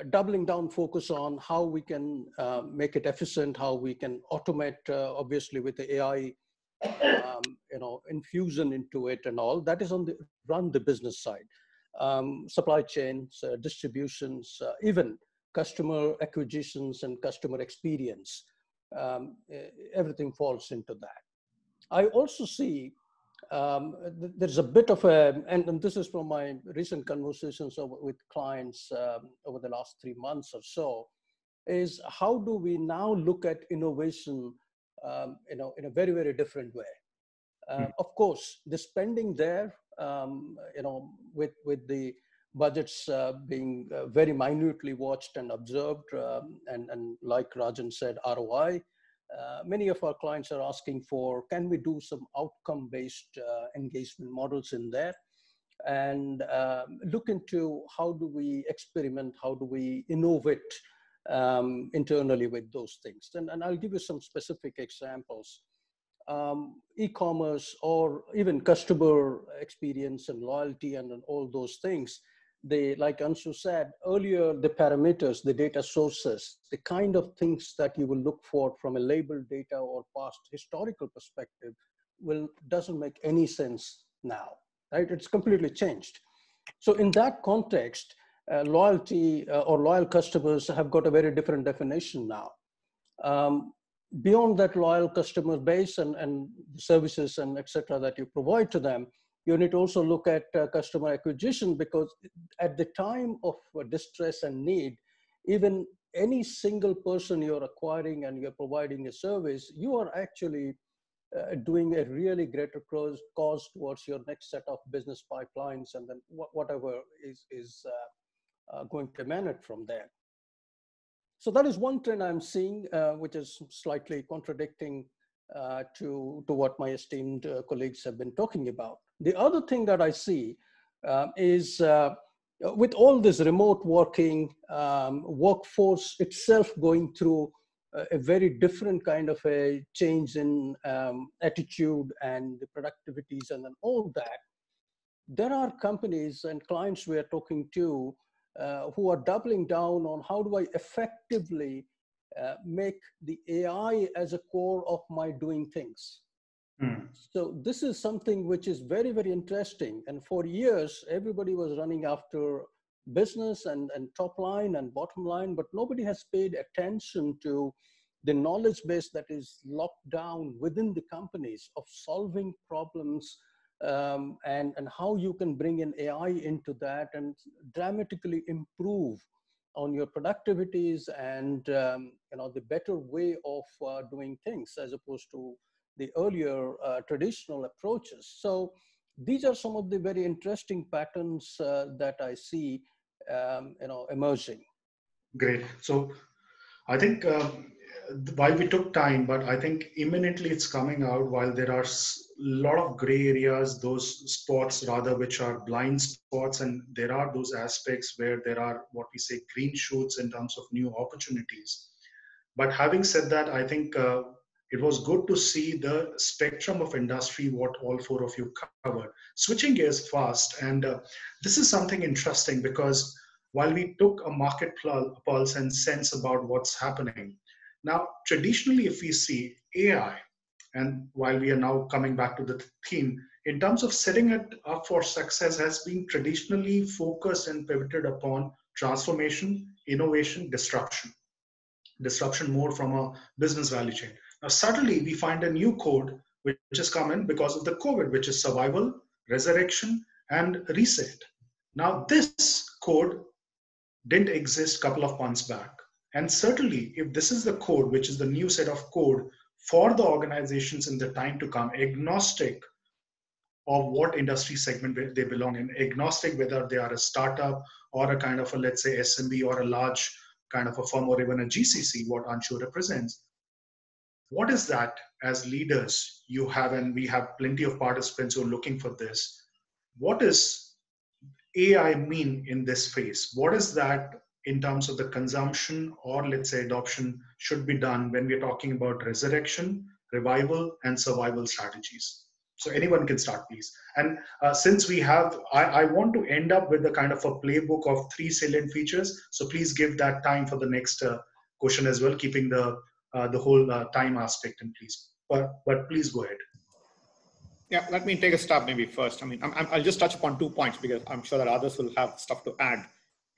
doubling down focus on how we can make it efficient, how we can automate, obviously with the AI, infusion into it and all. That is on the run the business side. Supply chains, distributions, even customer acquisitions and customer experience. Everything falls into that. I also see there's a bit of a, and this is from my recent conversations with clients over the last 3 months or so, is how do we now look at innovation in a very, very different way. Of course, the spending there, with the budgets being very minutely watched and observed, and like Rajan said, ROI, many of our clients are asking for, can we do some outcome-based engagement models in there, and look into how do we experiment, how do we innovate internally with those things. And I'll give you some specific examples. E-commerce or even customer experience and loyalty and all those things, like Anshu said earlier, the parameters, the data sources, the kind of things that you will look for from a labeled data or past historical perspective doesn't make any sense now, right? It's completely changed. So in that context, loyalty or loyal customers have got a very different definition now. Beyond that loyal customer base and services and et cetera that you provide to them, you need to also look at customer acquisition, because at the time of distress and need, even any single person you're acquiring and you're providing a service, you are actually doing a really greater cause towards your next set of business pipelines, and then whatever is going to emanate from there. So that is one trend I'm seeing, which is slightly contradicting to what my esteemed colleagues have been talking about. The other thing that I see is with all this remote working, workforce itself going through a very different kind of a change in attitude and the productivities and then all that. There are companies and clients we are talking to who are doubling down on how do I effectively make the AI as a core of my doing things. So this is something which is very, very interesting. And for years, everybody was running after business and top line and bottom line, but nobody has paid attention to the knowledge base that is locked down within the companies of solving problems and how you can bring in AI into that and dramatically improve on your productivities and the better way of doing things as opposed to the earlier traditional approaches. So these are some of the very interesting patterns that I see emerging. Great. So I think while we took time, but I think imminently it's coming out. While there are a lot of gray areas, those spots rather which are blind spots, and there are those aspects where there are what we say green shoots in terms of new opportunities. But having said that, I think it was good to see the spectrum of industry, what all four of you covered. Switching gears fast, and this is something interesting because while we took a market pulse and sense about what's happening, now traditionally if we see AI, and while we are now coming back to the theme, in terms of setting it up for success has been traditionally focused and pivoted upon transformation, innovation, disruption more from a business value chain. Now, suddenly we find a new code which has come in because of the COVID, which is survival, resurrection, and reset. Now, this code didn't exist a couple of months back. And certainly, if this is the code, which is the new set of code for the organizations in the time to come, agnostic of what industry segment they belong in, agnostic whether they are a startup or a kind of a, let's say, SMB or a large kind of a firm or even a GCC, what Anshu represents. What is that as leaders you have, and we have plenty of participants who are looking for this. What does AI mean in this phase? What is that in terms of the consumption or let's say adoption should be done when we're talking about resurrection, revival, and survival strategies? So anyone can start, please. And since we have, I want to end up with a kind of a playbook of 3 salient features. So please give that time for the next question as well, keeping the whole time aspect in place. But please go ahead. Yeah, let me take a stab maybe first. I mean, I'll just touch upon 2 points because I'm sure that others will have stuff to add.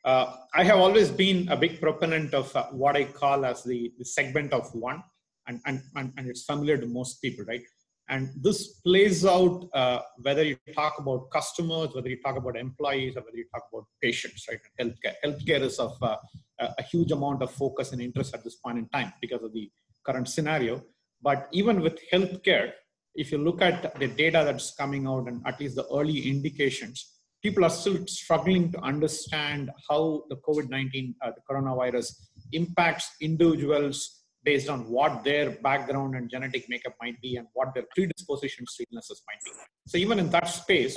I have always been a big proponent of what I call as the segment of one, and it's familiar to most people, right? And this plays out whether you talk about customers, whether you talk about employees, or whether you talk about patients, right? And healthcare. Healthcare is of a huge amount of focus and interest at this point in time because of the current scenario. But even with healthcare, if you look at the data that's coming out and at least the early indications, people are still struggling to understand how the COVID-19, the coronavirus, impacts individuals based on what their background and genetic makeup might be and what their predispositions to illnesses might be. So even in that space,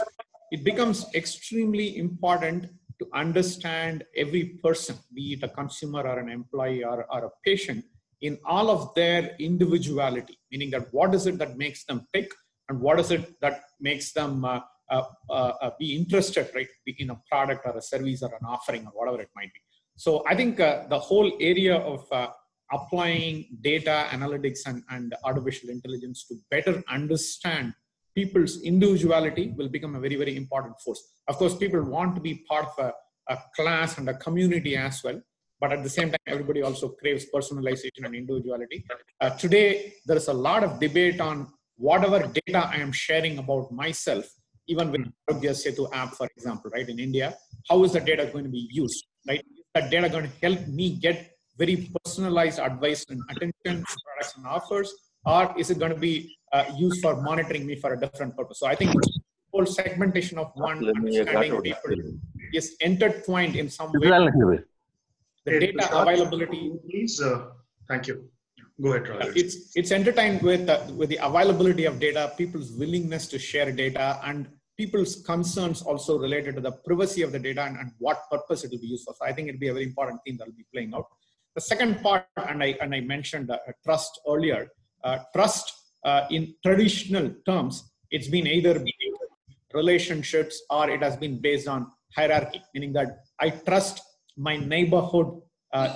it becomes extremely important to understand every person, be it a consumer or an employee or a patient, in all of their individuality, meaning that what is it that makes them tick and what is it that makes them be interested, right, in a product or a service or an offering or whatever it might be. So I think the whole area of applying data analytics and artificial intelligence to better understand people's individuality will become a very, very important force. Of course, people want to be part of a class and a community as well. But at the same time, everybody also craves personalization and individuality. Today, there is a lot of debate on whatever data I am sharing about myself, even with Rajan Cerumen app, for example, right, in India, how is the data going to be used, right? Is that data going to help me get very personalized advice and attention, products and offers, or is it going to be used for monitoring me for a different purpose? So I think the whole segmentation of one, understanding people is intertwined in some way. The data availability. Please, thank you. Go ahead, Rajan. It's entertained with the availability of data, people's willingness to share data, and people's concerns also related to the privacy of the data and what purpose it will be used for. So I think it'll be a very important theme that will be playing out. The second part, and I mentioned trust earlier. Trust in traditional terms, it's been either relationships or it has been based on hierarchy, meaning that I trust my neighborhood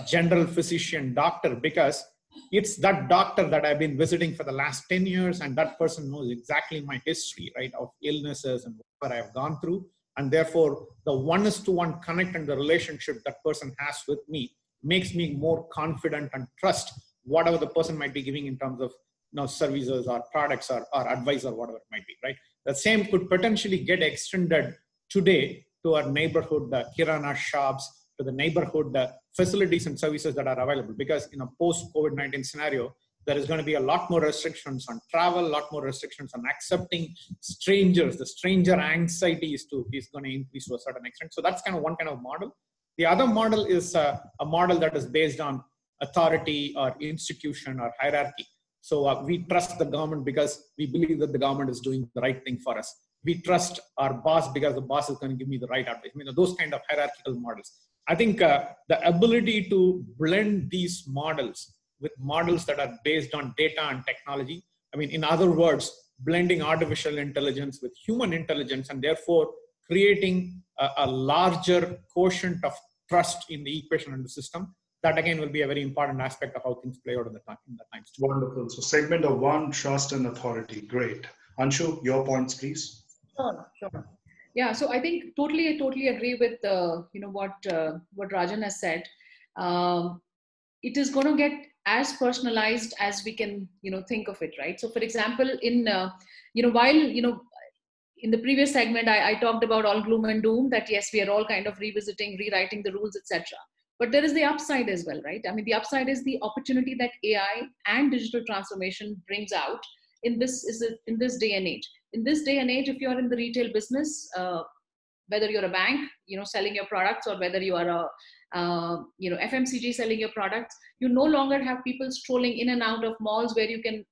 general physician doctor because it's that doctor that I've been visiting for the last 10 years and that person knows exactly my history, right, of illnesses and what I've gone through. And therefore, the one-to-one connect and the relationship that person has with me makes me more confident and trust whatever the person might be giving in terms of services or products or advice or whatever it might be, right? The same could potentially get extended today to our neighborhood kirana shops, to the neighborhood facilities and services that are available. Because in a post-COVID-19 scenario, there is going to be a lot more restrictions on travel, a lot more restrictions on accepting strangers. The stranger anxiety is going to increase to a certain extent. So that's kind of one kind of model. The other model is a model that is based on authority or institution or hierarchy. So we trust the government because we believe that the government is doing the right thing for us. We trust our boss because the boss is going to give me the right advice. I mean, those kind of hierarchical models. I think the ability to blend these models with models that are based on data and technology. I mean, in other words, blending artificial intelligence with human intelligence and therefore creating a larger quotient of trust in the equation and the system. That again will be a very important aspect of how things play out in the times. Wonderful. So segment of one, trust and authority. Great. Anshu, your points, please. Sure. Yeah, so I think totally agree with what Rajan has said. It is going to get as personalized as we can think of it, right? So, for example, in in the previous segment, I talked about all gloom and doom. That yes, we are all kind of revisiting, rewriting the rules, etc. But there is the upside as well, right? I mean, the upside is the opportunity that AI and digital transformation brings out in this day and age. In this day and age, if you are in the retail business, whether you're a bank, selling your products, or whether you are a FMCG selling your products, you no longer have people strolling in and out of malls where you can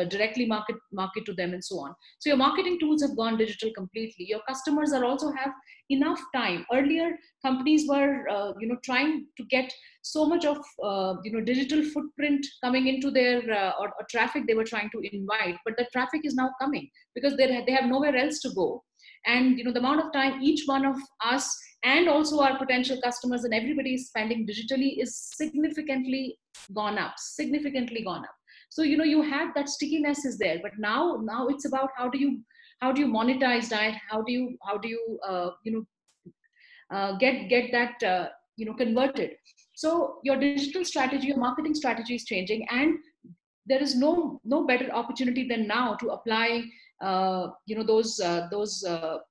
directly market to them and so on. So your marketing tools have gone digital completely. Your customers are also have enough time. Earlier, companies were trying to get so much of digital footprint coming into their or traffic they were trying to invite, but the traffic is now coming because they have nowhere else to go. And the amount of time each one of us and also our potential customers and everybody is spending digitally is significantly gone up. So you have that stickiness is there, but now it's about how do you monetize that? How do you get that converted? So your digital strategy, your marketing strategy is changing, and there is no better opportunity than now to apply those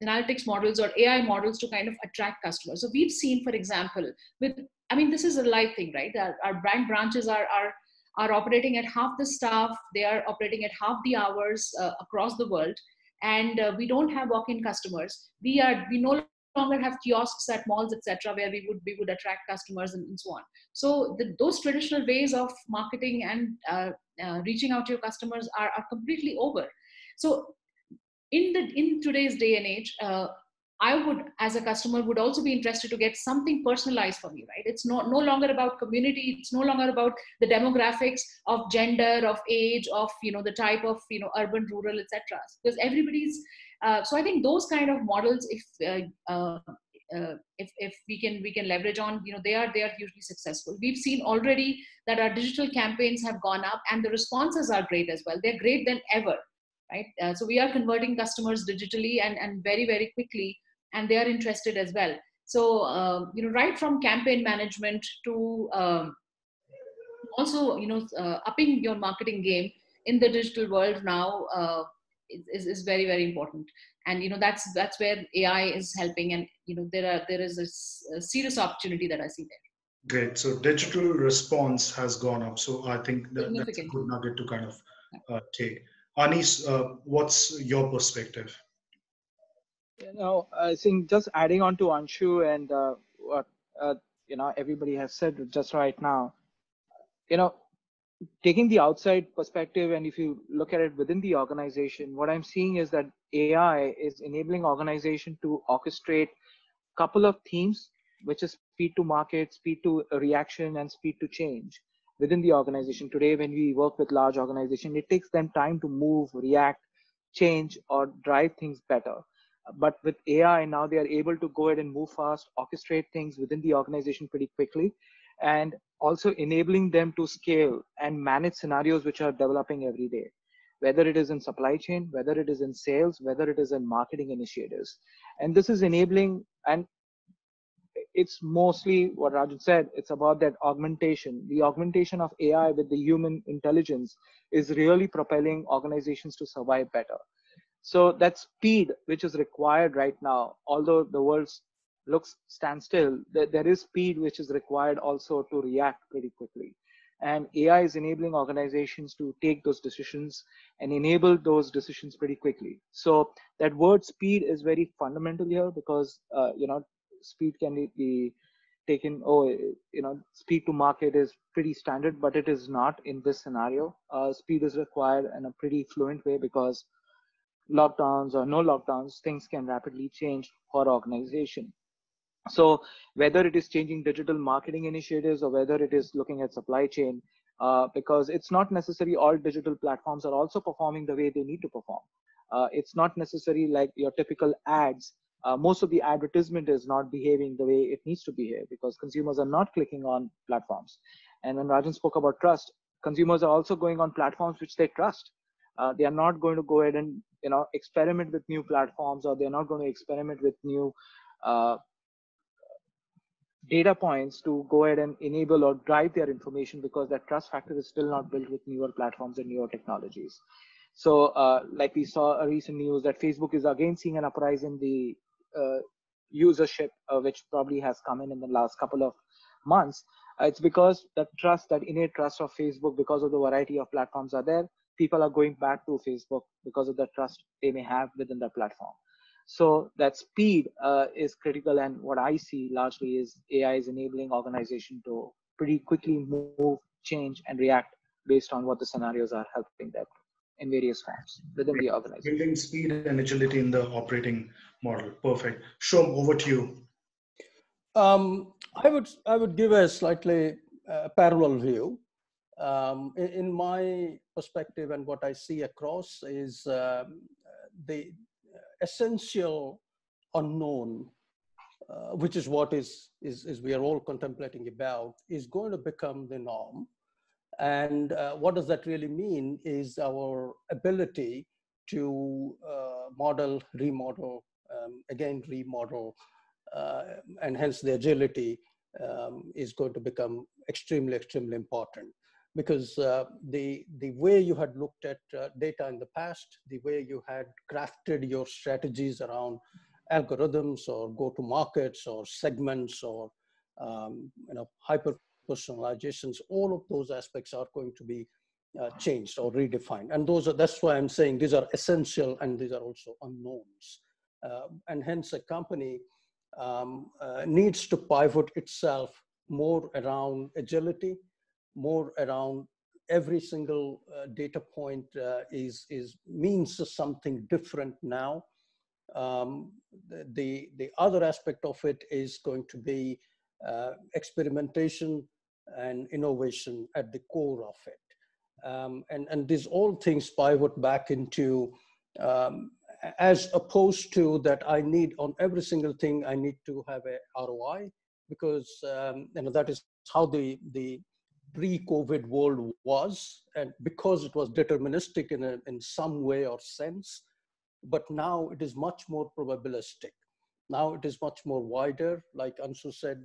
analytics models or AI models to kind of attract customers. So we've seen, for example, this is a live thing, right? Our brand branches are operating at half the staff. They are operating at half the hours across the world, and we don't have walk-in customers. We no longer have kiosks at malls, etc., where we would attract customers and so on. So those traditional ways of marketing and reaching out to your customers are completely over. So in today's day and age, I would, as a customer, would also be interested to get something personalized for me, right? It's no longer about community. It's no longer about the demographics of gender, of age, of the type of urban, rural, etc. Because everybody's. So I think those kind of models, if we can leverage on, they are hugely successful. We've seen already that our digital campaigns have gone up, and the responses are great as well. They're great than ever. Right, so we are converting customers digitally and very, very quickly, and they are interested as well. So right from campaign management to also upping your marketing game in the digital world now is very, very important. And that's where AI is helping, and there is a serious opportunity that I see there. Great. So digital response has gone up. So I think that's a Significantly. good nugget to kind of take. Anis, what's your perspective? I think just adding on to Anshu and what everybody has said just right now. You know, taking the outside perspective, and if you look at it within the organization, what I'm seeing is that AI is enabling organization to orchestrate couple of themes, which is speed to market, speed to reaction, and speed to change within the organization. Today, when we work with large organizations, it takes them time to move, react, change, or drive things better. But with AI now, they are able to go ahead and move fast, orchestrate things within the organization pretty quickly, and also enabling them to scale and manage scenarios which are developing every day, whether it is in supply chain, whether it is in sales, whether it is in marketing initiatives. And this is enabling, and it's mostly what Rajan said, it's about that augmentation. The augmentation of AI with the human intelligence is really propelling organizations to survive better. So that speed which is required right now, although the world looks standstill, there is speed which is required also to react pretty quickly. And AI is enabling organizations to take those decisions and enable those decisions pretty quickly. So that word speed is very fundamental here because speed can be taken. Speed to market is pretty standard, but it is not in this scenario. Speed is required in a pretty fluent way because lockdowns or no lockdowns, things can rapidly change for organization. So whether it is changing digital marketing initiatives or whether it is looking at supply chain, because it's not necessary all digital platforms are also performing the way they need to perform. It's not necessary like your typical ads. Most of the advertisement is not behaving the way it needs to behave because consumers are not clicking on platforms. And when Rajan spoke about trust, consumers are also going on platforms which they trust. They are not going to go ahead and experiment with new platforms, or they're not going to experiment with new uh, data points to go ahead and enable or drive their information because that trust factor is still not built with newer platforms and newer technologies. So like we saw a recent news that Facebook is again seeing an uprise in the usership, which probably has come in the last couple of months. It's because that trust, that innate trust of Facebook, because of the variety of platforms are there, people are going back to Facebook because of the trust they may have within the platform. So that speed is critical, and what I see largely is AI is enabling organization to pretty quickly move, change, and react based on what the scenarios are helping them in various forms within the organization. Building speed and agility in the operating model. Perfect. Shom, over to you. I would give a slightly parallel view. In my perspective and what I see across is the essential unknown, which is what is we are all contemplating about, is going to become the norm. And what does that really mean is our ability to model, remodel, again remodel, and hence the agility is going to become extremely, extremely important. Because the way you had looked at data in the past, the way you had crafted your strategies around algorithms or go-to markets or segments or hyper personalizations, all of those aspects are going to be changed or redefined. And that's why I'm saying these are essential and these are also unknowns. And hence a company needs to pivot itself more around agility, more around every single data point means something different now. The other aspect of it is going to be experimentation and innovation at the core of it. And these all things pivot back into, as opposed to that I need on every single thing, I need to have a ROI, because that is how the pre-COVID world was, and because it was deterministic in some way or sense. But now it is much more probabilistic. Now it is much more wider. Like Anshu said,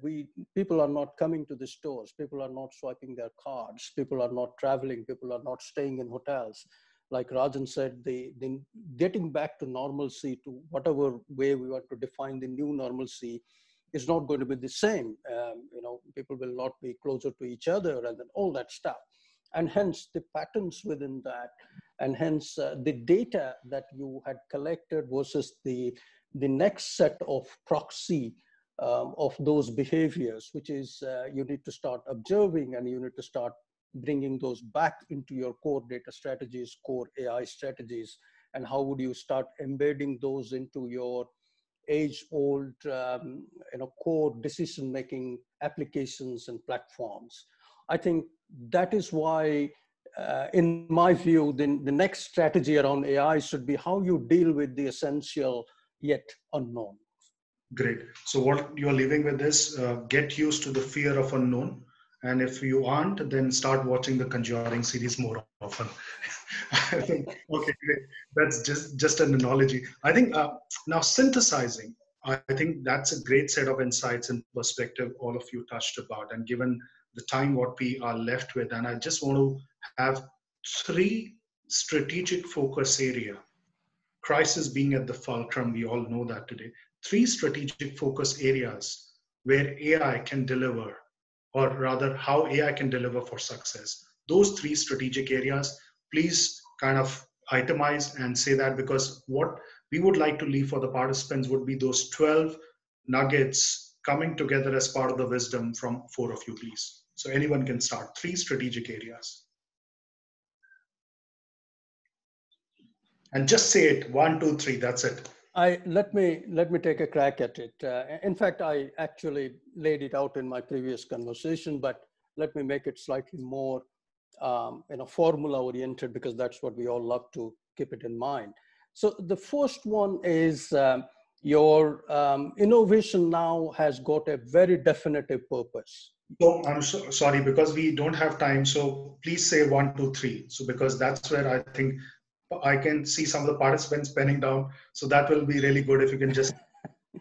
people are not coming to the stores. People are not swiping their cards. People are not traveling. People are not staying in hotels. Like Rajan said, the getting back to normalcy, to whatever way we want to define the new normalcy, is not going to be the same. People will not be closer to each other and then all that stuff. And hence the patterns within that, and hence the data that you had collected versus the next set of proxy of those behaviors, which is you need to start observing, and you need to start bringing those back into your core data strategies, core AI strategies, and how would you start embedding those into your age-old core decision-making applications and platforms. I think that is why, in my view, the next strategy around AI should be how you deal with the essential yet unknown. Great. So what you're leaving with is get used to the fear of unknown. And if you aren't, then start watching the Conjuring series more often. I think, okay, great. That's just an analogy. I think now synthesizing, I think that's a great set of insights and perspective all of you touched about. And given the time what we are left with, and I just want to have 3 strategic focus area. Crisis being at the fulcrum, we all know that today. 3 strategic focus areas where AI can deliver, or rather how AI can deliver for success. Those 3 strategic areas, please kind of itemize and say that, because what we would like to leave for the participants would be those 12 nuggets coming together as part of the wisdom from 4 of you, please. So anyone can start. 3 strategic areas. And just say it, 1, 2, 3, that's it. Let me take a crack at it. In fact, I actually laid it out in my previous conversation, but let me make it slightly more formula oriented, because that's what we all love to keep it in mind. So the first one is your innovation now has got a very definitive purpose. So I'm sorry, because we don't have time. So please say 1, 2, 3. So because that's where I think I can see some of the participants penning down. So that will be really good if you can just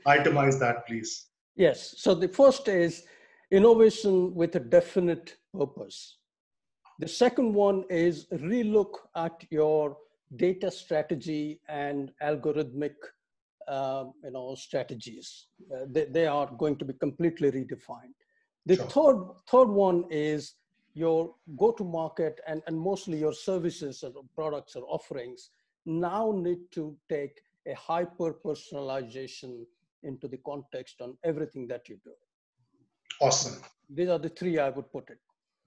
itemize that, please. Yes. So the first is innovation with a definite purpose. The second one is relook at your data strategy and algorithmic strategies. They are going to be completely redefined. The third one is your go-to-market and mostly your services or products or offerings now need to take a hyper-personalization into the context on everything that you do. Awesome. These are the 3 I would put it.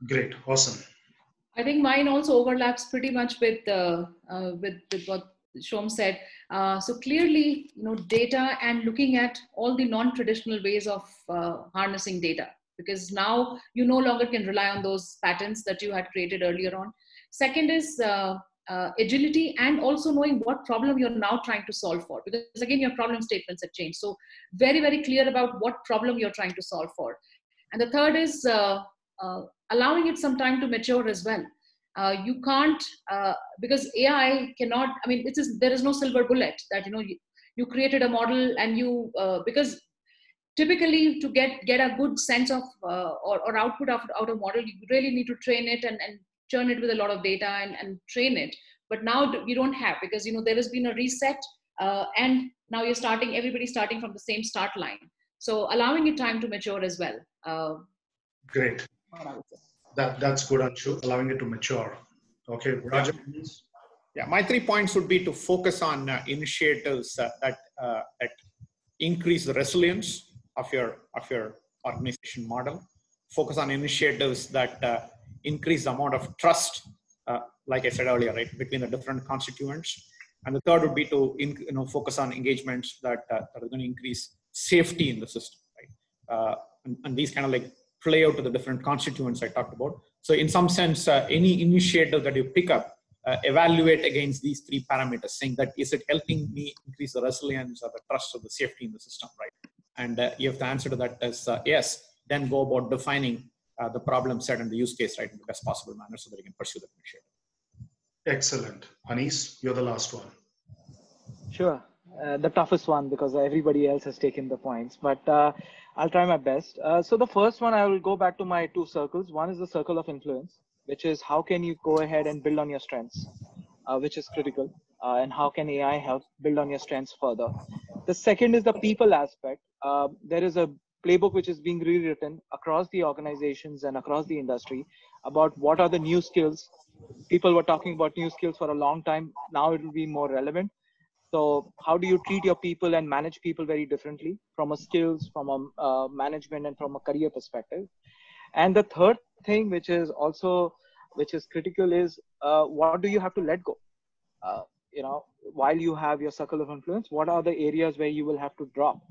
Great. Awesome. I think mine also overlaps pretty much with what Shom said. So clearly, data and looking at all the non-traditional ways of harnessing data, because now you no longer can rely on those patterns that you had created earlier on. Second is agility, and also knowing what problem you're now trying to solve for, because again, your problem statements have changed. So very, very clear about what problem you're trying to solve for. And the third is allowing it some time to mature as well. You can't, because AI cannot, there is no silver bullet that, you created a model and you, because typically to get a good sense of or output out of model, you really need to train it and churn it with a lot of data and train it. But now you don't have, because there has been a reset and now everybody's starting from the same start line. So allowing it time to mature as well. Great. That's good, Anshu, allowing it to mature. Okay, Rajan, please. Yeah, my 3 points would be to focus on initiatives that increase the resilience of your organization model. Focus on initiatives that increase the amount of trust, like I said earlier, right, between the different constituents. And the third would be to focus on engagements that are going to increase safety in the system, right? And these kind of like play out to the different constituents I talked about. So in some sense, any initiative that you pick up, evaluate against these 3 parameters, saying that is it helping me increase the resilience or the trust or the safety in the system, right? And if the answer to that is yes, then go about defining the problem set and the use case, right, in the best possible manner so that you can pursue the initiative. Excellent. Anis, you're the last one. Sure. The toughest one, because everybody else has taken the points, but I'll try my best. So the first one, I will go back to my 2 circles. One is the circle of influence, which is how can you go ahead and build on your strengths, which is critical, and how can AI help build on your strengths further. The second is the people aspect. There is a playbook which is being rewritten across the organizations and across the industry about what are the new skills. People were talking about new skills for a long time. Now it will be more relevant. So how do you treat your people and manage people very differently from a skills, from a management, and from a career perspective? And the third thing, which is critical, is what do you have to let go? Uh, while you have your circle of influence, what are the areas where you will have to drop?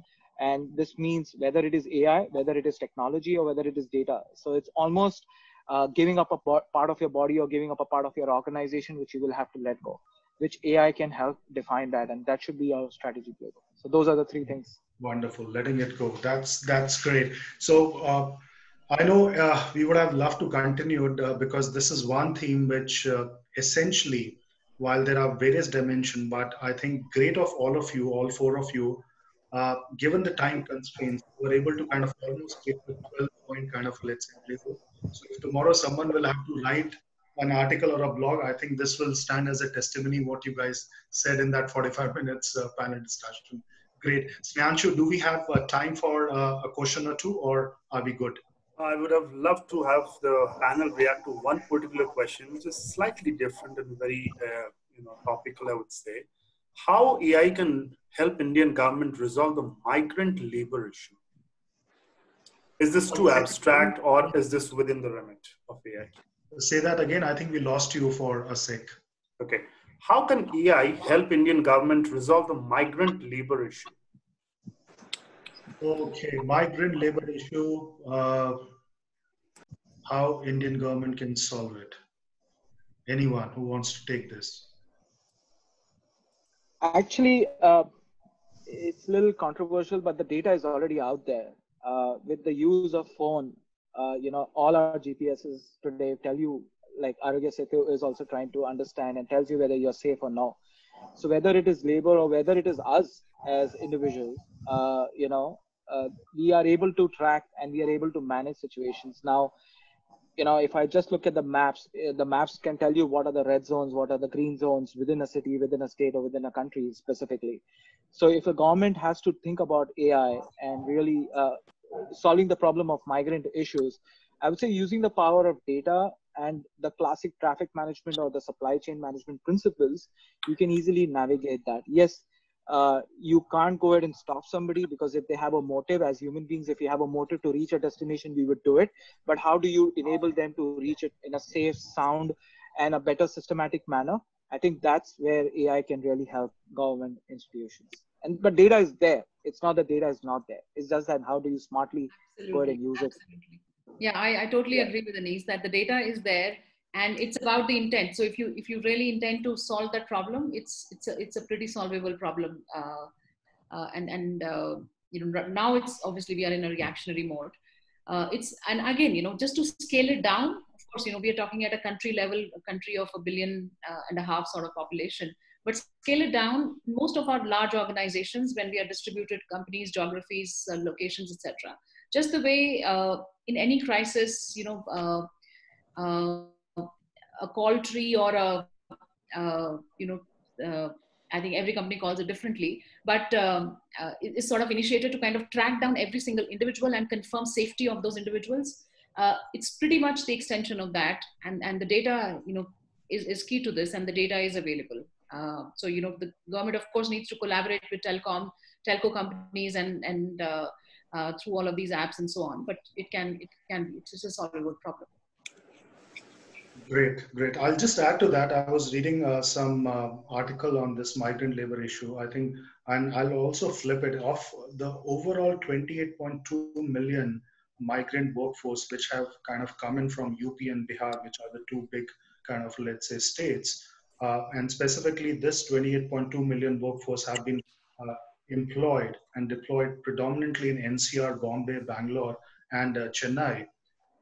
And this means whether it is AI, whether it is technology, or whether it is data. So it's almost giving up a part of your body or giving up a part of your organization, which you will have to let go, which AI can help define that. And that should be our strategy playbook. So those are the three things. Wonderful, letting it go. That's great. So I know we would have loved to continue because this is one theme which essentially, while there are various dimensions, but I think great of all of you, all four of you, given the time constraints, were able to kind of almost get the 12-point kind of, let's say, playbook. So if tomorrow someone will have to write an article or a blog, I think this will stand as a testimony what you guys said in that 45 minutes panel discussion. Great. Snehanshu, do we have time for a question or two, or are we good? I would have loved to have the panel react to one particular question, which is slightly different and very topical, I would say. How AI can help Indian government resolve the migrant labor issue? Is this too abstract, or is this within the remit of AI? Say that again. I think we lost you for a sec. Okay. How can AI help Indian government resolve the migrant labor issue? Okay, migrant labor issue. How Indian government can solve it? Anyone who wants to take this? Actually, it's a little controversial, but the data is already out there. With the use of phone, all our GPSs today tell you, like Arogya Setu is also trying to understand and tells you whether you're safe or no. So whether it is labor or whether it is us as individuals, we are able to track and we are able to manage situations. Now, if I just look at the maps can tell you what are the red zones, what are the green zones within a city, within a state, or within a country specifically. So if a government has to think about AI and really solving the problem of migrant issues, I would say using the power of data and the classic traffic management or the supply chain management principles, you can easily navigate that. Yes, you can't go ahead and stop somebody, because if they have a motive, as human beings, if you have a motive to reach a destination, we would do it. But how do you enable them to reach it in a safe, sound, and a better systematic manner? I think that's where AI can really help government institutions. But data is there. It's not that data is not there. It's just that how do you smartly go ahead and use it? Yeah, I totally agree with Anis that the data is there, and it's about the intent. So if you really intend to solve that problem, it's a pretty solvable problem. Now it's obviously we are in a reactionary mode. And again, just to scale it down, of course, we are talking at a country level, a country of 1.5 billion sort of population. But scale it down, most of our large organizations, when we are distributed companies, geographies, locations, etc. Just the way in any crisis, a call tree or I think every company calls it differently, but it's sort of initiated to kind of track down every single individual and confirm safety of those individuals. It's pretty much the extension of that, and the data, is key to this, and the data is available. So the government, of course, needs to collaborate with telco companies and through all of these apps and so on. But it can be. It's just a solvable problem. Great. I'll just add to that. I was reading some article on this migrant labor issue. I think, and I'll also flip it off the overall 28.2 million migrant workforce, which have kind of come in from UP and Bihar, which are the two big kind of, let's say, states. And specifically, this 28.2 million workforce have been employed and deployed predominantly in NCR, Bombay, Bangalore, and Chennai.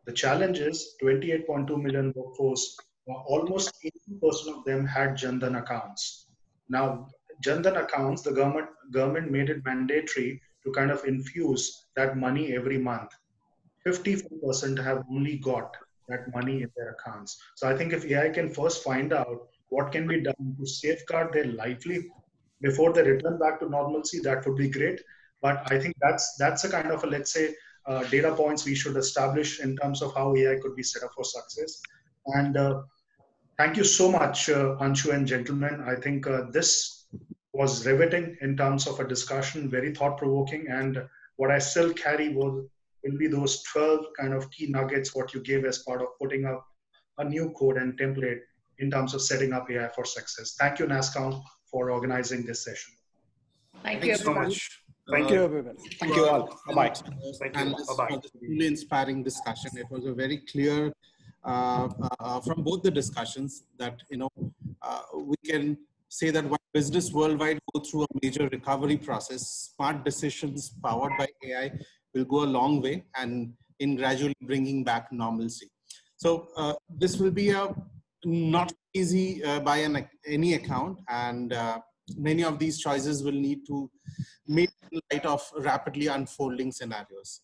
The challenge is 28.2 million workforce, almost 80% of them had Jan Dhan accounts. Now, Jan Dhan accounts, the government made it mandatory to kind of infuse that money every month. 54% have only got that money in their accounts. So I think if AI can first find out what can be done to safeguard their livelihood before they return back to normalcy, that would be great. But I think that's a kind of a, let's say, data points we should establish in terms of how AI could be set up for success. And thank you so much, Anshu and gentlemen. I think this was riveting in terms of a discussion, very thought-provoking. And what I still carry will be those 12 kind of key nuggets what you gave as part of putting up a new code and template in terms of setting up AI for success. Thank you, NASCOM, for organizing this session. Thank you, so everyone. much. Thank you, everyone. Thank you all. Bye-bye. Thank you. And this Bye-bye. was a truly inspiring discussion. It was a very clear from both the discussions that we can say that when business worldwide go through a major recovery process, smart decisions powered by AI will go a long way and in gradually bringing back normalcy. So this will be a not easy by any account, and many of these choices will need to make in light of rapidly unfolding scenarios.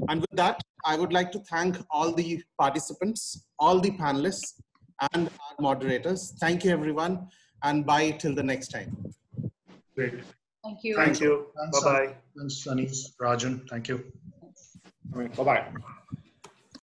And with that, I would like to thank all the participants, all the panelists, and our moderators. Thank you, everyone, and bye till the next time. Great. Thank you. Thank you. Thanks, Bye-bye. Thanks, Anis, Rajan. Thank you. Bye-bye.